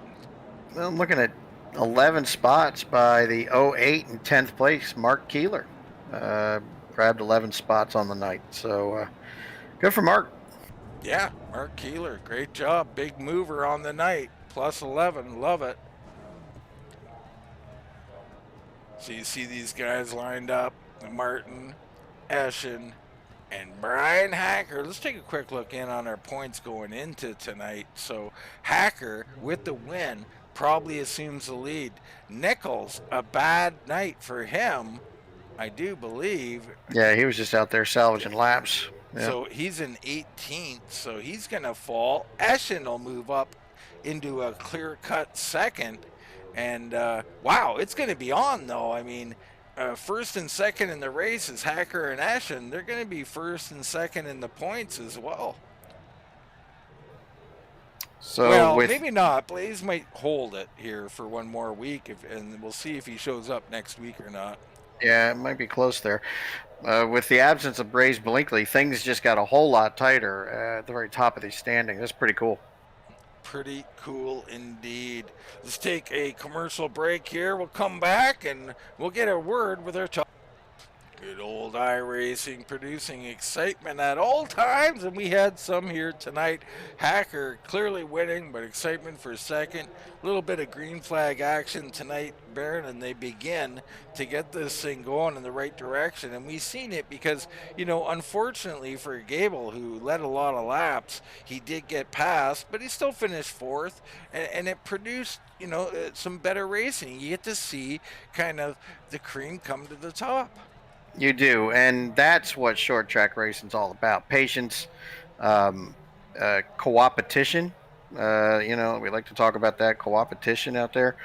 Well, I'm looking at 11 spots by the 08 and 10th place Mark Keeler. Grabbed 11 spots on the night, so good for Mark. Yeah, Mark Keeler, great job. Big mover on the night. Plus 11, love it. So you see these guys lined up, Martin, Eshen, and Bryan Hacker. Let's take a quick look in on our points going into tonight. So Hacker, with the win, probably assumes the lead. Nichols, a bad night for him, I do believe. Yeah, he was just out there salvaging laps. Yeah. So he's in 18th, so he's going to fall. Eshen will move up into a clear-cut second. And, wow, it's going to be on, though. I mean, first and second in the race is Hacker and Eshen. They're going to be first and second in the points as well. So well, maybe not. Blaise might hold it here for one more week, and we'll see if he shows up next week or not. Yeah, it might be close there. With the absence of Blaise Brinkley, things just got a whole lot tighter at the very top of the standing. That's pretty cool. Pretty cool indeed. Let's take a commercial break here. We'll come back and we'll get a word with our top. Good old iRacing, producing excitement at all times, and we had some here tonight. Hacker clearly winning, but excitement for second. A little bit of green flag action tonight, Baron, and they begin to get this thing going in the right direction. And we've seen it because, you know, unfortunately for Gable, who led a lot of laps, he did get past, but he still finished 4th, and it produced, you know, some better racing. You get to see kind of the cream come to the top. You do, and that's what short track racing's all about. Patience, co-opetition. You know, we like to talk about that, co-opetition out there.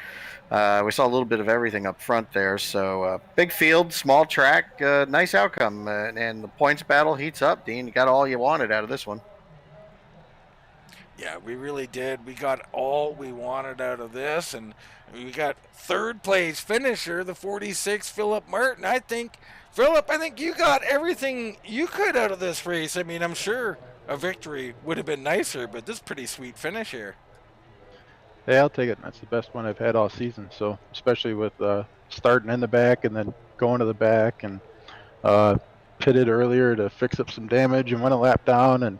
We saw a little bit of everything up front there. So big field, small track, nice outcome. And the points battle heats up, Dean. You got all you wanted out of this one. Yeah, we really did. We got all we wanted out of this, and we got 3rd place finisher, the 46, Philip Martin. Philip, I think you got everything you could out of this race. I mean, I'm sure a victory would have been nicer, but this is pretty sweet finish here. Yeah, I'll take it. That's the best one I've had all season. So especially with starting in the back and then going to the back and pitted earlier to fix up some damage and went a lap down. And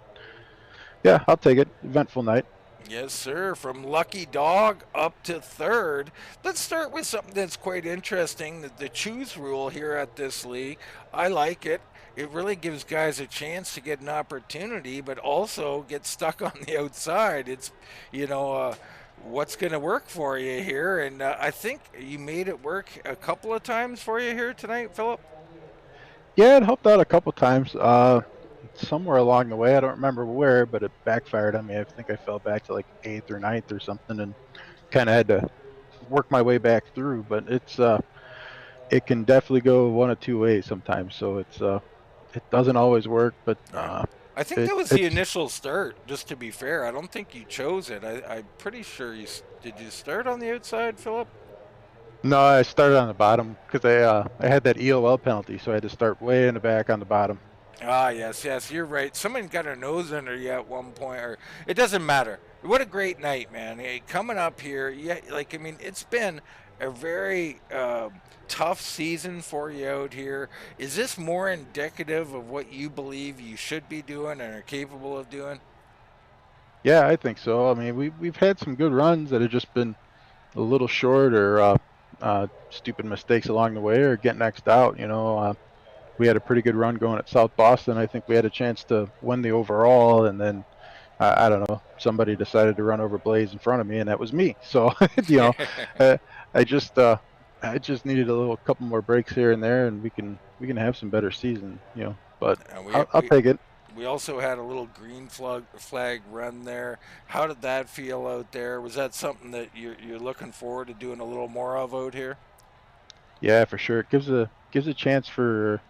yeah, I'll take it. Eventful night. Yes, sir. From Lucky Dog up to 3rd. Let's start with something that's quite interesting. The choose rule here at this league. I like it. It really gives guys a chance to get an opportunity, but also get stuck on the outside. It's, you know, what's going to work for you here. And I think you made it work a couple of times for you here tonight, Philip. Yeah, it helped out a couple times. Somewhere along the way, I don't remember where, but it backfired on me. I think I fell back to like 8th or 9th or something, and kind of had to work my way back through. But it's it can definitely go one of two ways sometimes. So it's it doesn't always work, but I think that was the initial start. Just to be fair, I don't think you chose it. I'm pretty sure did you start on the outside, Philip? No, I started on the bottom because I had that EOL penalty, so I had to start way in the back on the bottom. Ah, yes, you're right. Someone got a nose under you at one point, or it doesn't matter. What a great night, man. Hey, coming up here, yeah, like, I mean, it's been a very tough season for you out here. Is this more indicative of what you believe you should be doing and are capable of doing? Yeah, I think so. I mean, we've had some good runs that have just been, a little short or stupid mistakes along the way or get next out. We had a pretty good run going at South Boston. I think we had a chance to win the overall, and then I don't know, somebody decided to run over Blaise in front of me, and that was me. So uh, I just I just needed a couple more breaks here and there, and we can have some better season. But And I'll take it. we also had a little green flag run there. How did that feel out there? Was that something that you're looking forward to doing a little more of out here? Yeah, for sure. It gives a chance for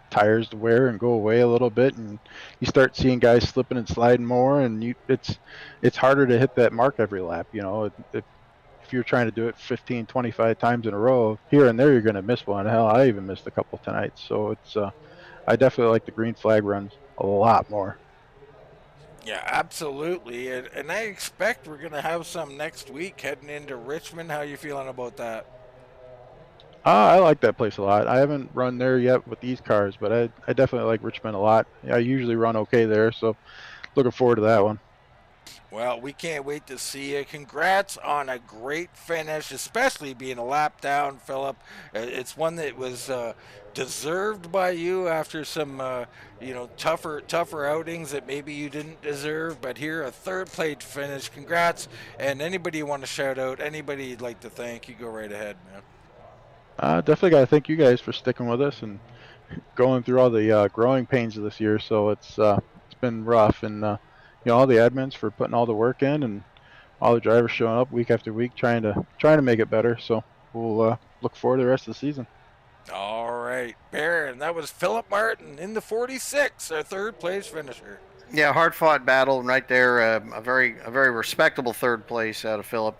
tires to wear and go away a little bit, and you start seeing guys slipping and sliding more, and it's harder to hit that mark every lap. If you're trying to do it 15, 25 times in a row, here and there you're going to miss one. Hell, I even missed a couple tonight. So I definitely like the green flag runs a lot more. Yeah, absolutely. And I expect we're going to have some next week heading into Richmond. How you feeling about that? I like that place a lot. I haven't run there yet with these cars, but I definitely like Richmond a lot. I usually run okay there, so looking forward to that one. Well, we can't wait to see you. Congrats on a great finish, especially being a lap down, Philip. It's one that was deserved by you after some, tougher outings that maybe you didn't deserve. But here, a third place finish. Congrats. And anybody you want to shout out, anybody you'd like to thank, you go right ahead, man. Definitely got to thank you guys for sticking with us and going through all the growing pains of this year. So it's been rough, and all the admins for putting all the work in, and all the drivers showing up week after week trying to make it better. So we'll look forward to the rest of the season. All right, Baron. That was Philip Martin in the 46, our third place finisher. Yeah, hard-fought battle right there. A very respectable third place out of Philip.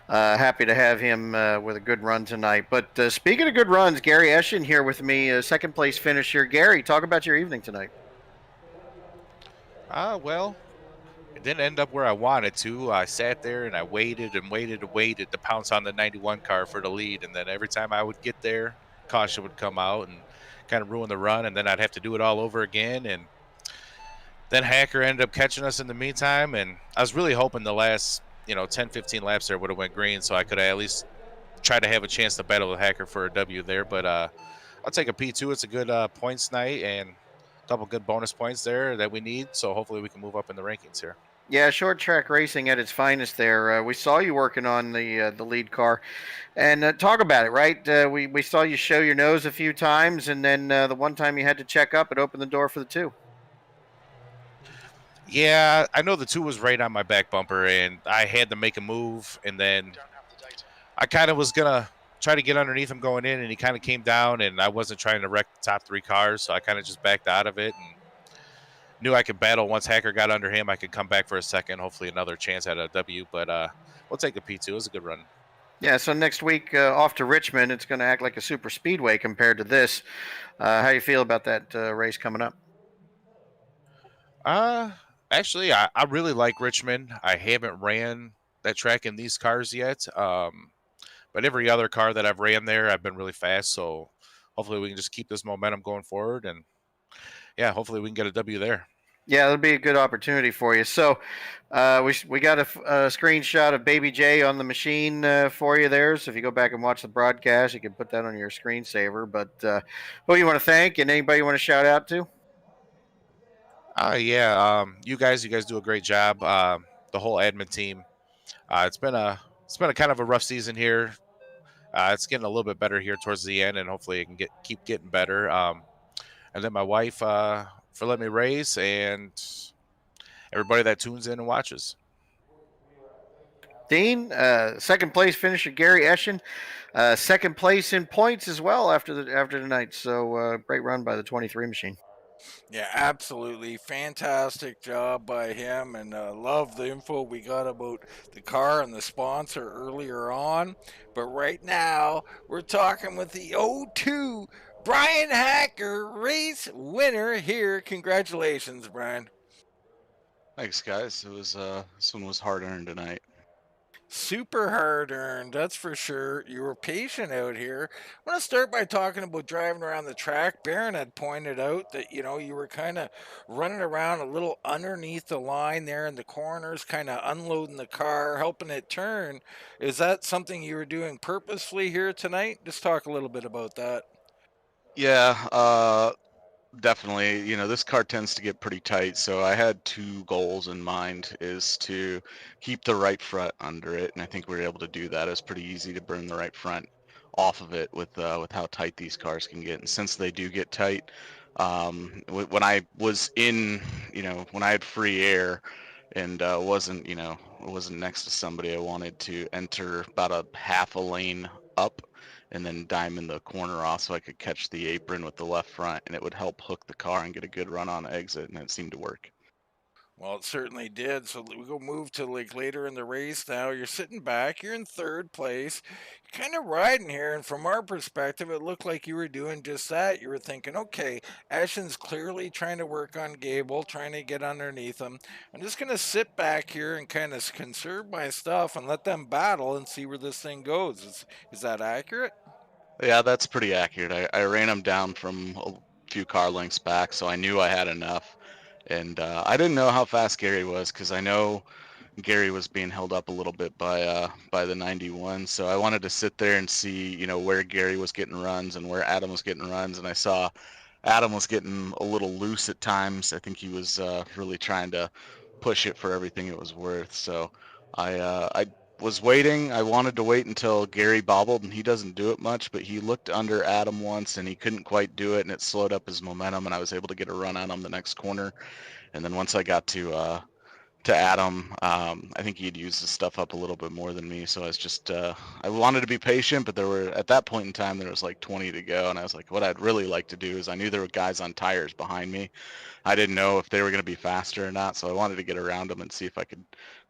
Happy to have him with a good run tonight. But speaking of good runs, Gary Eschen here with me, second place finisher. Gary, talk about your evening tonight. Well, it didn't end up where I wanted to. I sat there and I waited and waited and waited to pounce on the 91 car for the lead. And then every time I would get there, caution would come out and kind of ruin the run. And then I'd have to do it all over again. And then Hacker ended up catching us in the meantime. And I was really hoping the last, 10, 15 laps there would have went green so I could at least try to have a chance to battle with Hacker for a W there. But I'll take a P2. It's a good points night and a couple good bonus points there that we need. So hopefully we can move up in the rankings here. Yeah, short track racing at its finest there. We saw you working on the lead car. And talk about it, right? We saw you show your nose a few times, and then the one time you had to check up, it opened the door for the 2. Yeah, I know the 2 was right on my back bumper, and I had to make a move, and then I kind of was going to try to get underneath him going in, and he kind of came down, and I wasn't trying to wreck the top 3 cars, so I kind of just backed out of it and knew I could battle. Once Hacker got under him, I could come back for a second, hopefully another chance at a W, but we'll take the P2. It was a good run. Yeah, so next week off to Richmond, it's going to act like a super speedway compared to this. How you feel about that race coming up? Actually, I really like Richmond. I haven't ran that track in these cars yet, but every other car that I've ran there, I've been really fast, so hopefully we can just keep this momentum going forward, and yeah, hopefully we can get a W there. Yeah, it'll be a good opportunity for you. So we got a screenshot of Baby J on the machine for you there. So if you go back and watch the broadcast, you can put that on your screensaver. But who you want to thank and anybody you want to shout out to? You guys do a great job. The whole admin team. It's been a kind of a rough season here. It's getting a little bit better here towards the end, and hopefully it can keep getting better. And then my wife for letting me race, and everybody that tunes in and watches. Dean, second place finisher Gary Eschen, second place in points as well after tonight. So great run by the 23 machine. Yeah, absolutely. Fantastic job by him, and love the info we got about the car and the sponsor earlier on. But right now, we're talking with the 02 Bryan Hacker race winner here. Congratulations, Bryan. Thanks, guys. It was this one was hard earned tonight. Super hard earned, that's for sure. You were patient out here. I want to start by talking about driving around the track. Barron had pointed out that, you were kind of running around a little underneath the line there in the corners, kind of unloading the car, helping it turn. Is that something you were doing purposefully here tonight? Just talk a little bit about that. Yeah, definitely. This car tends to get pretty tight, so I had two goals in mind: is to keep the right front under it, and I think we were able to do that. It was pretty easy to burn the right front off of it with how tight these cars can get. And since they do get tight, when I was in, when I had free air and wasn't next to somebody, I wanted to enter about a half a lane up and then diamond the corner off so I could catch the apron with the left front, and it would help hook the car and get a good run on exit, and it seemed to work. Well, it certainly did. So we go move to like later in the race now. You're sitting back, you're in third place. You're kind of riding here, and from our perspective, it looked like you were doing just that. You were thinking, okay, Ashen's clearly trying to work on Gable, trying to get underneath him. I'm just going to sit back here and kind of conserve my stuff and let them battle and see where this thing goes. Is that accurate? Yeah, that's pretty accurate. I ran him down from a few car lengths back, so I knew I had enough. And I didn't know how fast Gary was because I know Gary was being held up a little bit by the 91. So I wanted to sit there and see, where Gary was getting runs and where Adam was getting runs. And I saw Adam was getting a little loose at times. I think he was really trying to push it for everything it was worth. So I was waiting. I wanted to wait until Gary bobbled, and he doesn't do it much, but he looked under Adam once and he couldn't quite do it, and it slowed up his momentum, and I was able to get a run on him the next corner. And then once I got to Adam, I think he'd used his stuff up a little bit more than me, so I was just I wanted to be patient, but at that point in time there was like 20 to go, and I was like, what I'd really like to do is, I knew there were guys on tires behind me. I didn't know if they were going to be faster or not, so I wanted to get around them and see if I could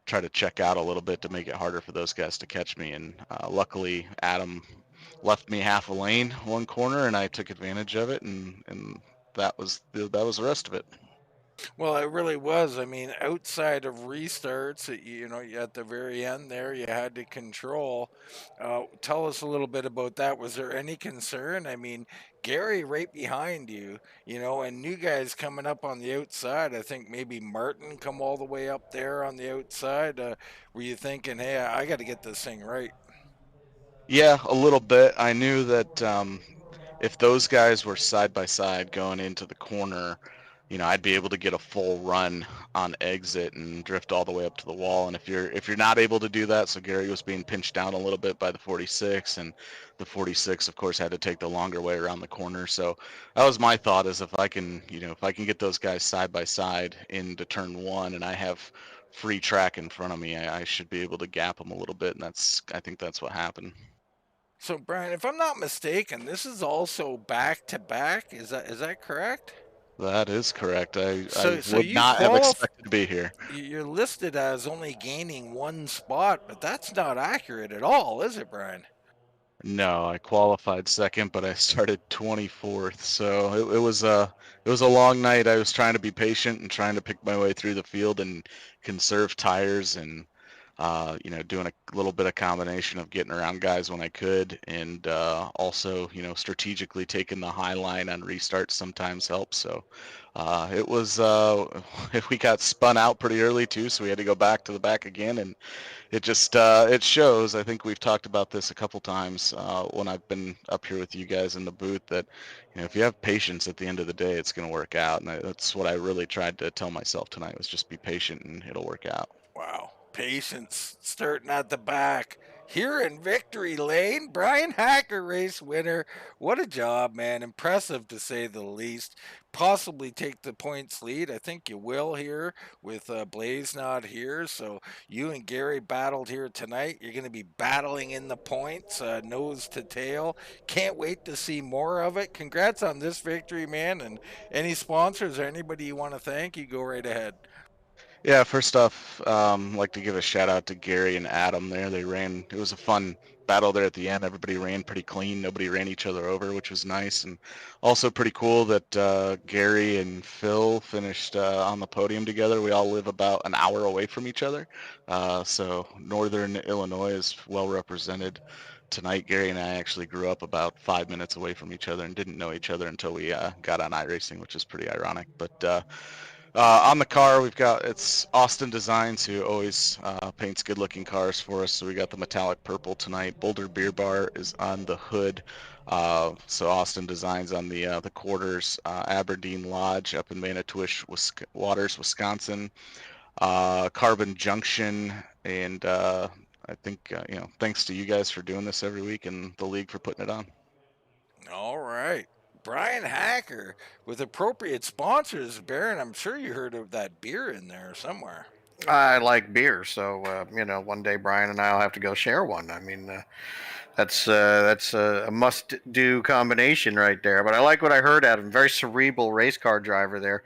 try to check out a little bit to make it harder for those guys to catch me. And luckily Adam left me half a lane one corner, and I took advantage of it, and that was the rest of it. Well, it really was. I mean, outside of restarts, at the very end there, you had to control. Tell us a little bit about that. Was there any concern? I mean, Gary right behind you, and new guys coming up on the outside. I think maybe Martin come all the way up there on the outside. Were you thinking, hey, I got to get this thing right? Yeah, a little bit. I knew that if those guys were side by side going into the corner, I'd be able to get a full run on exit and drift all the way up to the wall. And if you're not able to do that, so Gary was being pinched down a little bit by the 46, and the 46, of course, had to take the longer way around the corner. So that was my thought: is if I can get those guys side by side into turn one, and I have free track in front of me, I should be able to gap them a little bit, and I think that's what happened. So, Brian, if I'm not mistaken, this is also back to back. Is that correct? That is correct. I So would you not have expected to be here. You're listed as only gaining one spot, but that's not accurate at all, is it, Brian? No, I qualified second, but I started 24th. So it was a long night. I was trying to be patient and trying to pick my way through the field and conserve tires, and doing a little bit of combination of getting around guys when I could, and also strategically taking the high line on restarts sometimes helps. So it was we got spun out pretty early too, so we had to go back to the back again, and it just it shows. I think we've talked about this a couple times when I've been up here with you guys in the booth, that if you have patience, at the end of the day it's going to work out. And that's what I really tried to tell myself tonight, was just be patient and it'll work out. Wow. Patience starting at the back. Here in victory lane, Bryan Hacker, race winner. What a job, man. Impressive to say the least. Possibly take the points lead. I think you will here with Blaise not here. So you and Gary battled here tonight. You're going to be battling in the points, nose to tail. Can't wait to see more of it. Congrats on this victory, man. And any sponsors or anybody you want to thank, you go right ahead. Yeah, first off, I'd like to give a shout out to Gary and Adam there. It was a fun battle there at the end. Everybody ran pretty clean. Nobody ran each other over, which was nice. And also pretty cool that Gary and Phil finished on the podium together. We all live about an hour away from each other. So Northern Illinois is well represented tonight. Gary and I actually grew up about 5 minutes away from each other and didn't know each other until we got on iRacing, which is pretty ironic. But on the car, it's Austin Designs, who always paints good-looking cars for us. So we got the metallic purple tonight. Boulder Beer Bar is on the hood. So Austin Designs on the quarters. Aberdeen Lodge up in Manitowish Waters, Wisconsin. Carbon Junction, and I think thanks to you guys for doing this every week and the league for putting it on. All right. Bryan Hacker with appropriate sponsors. Baron, I'm sure you heard of that beer in there somewhere. I like beer, so one day Brian and I'll have to go share one. I mean, that's a must-do combination right there. But I like what I heard out of him. Very cerebral race car driver there.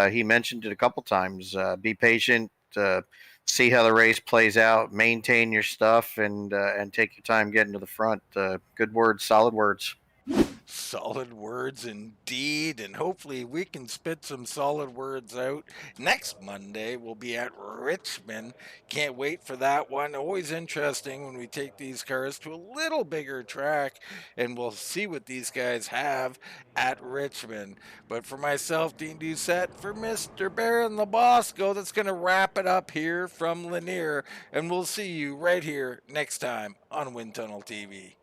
He mentioned it a couple times. Be patient. See how the race plays out. Maintain your stuff, and take your time getting to the front. Good words, solid words. Solid words indeed, and hopefully we can spit some solid words out. Next Monday we'll be at Richmond. Can't wait for that one. Always interesting when we take these cars to a little bigger track, and we'll see what these guys have at Richmond. But for myself, Dean Doucette, for Mr. Baron the Bosco, that's going to wrap it up here from Lanier, and we'll see you right here next time on Wind Tunnel TV.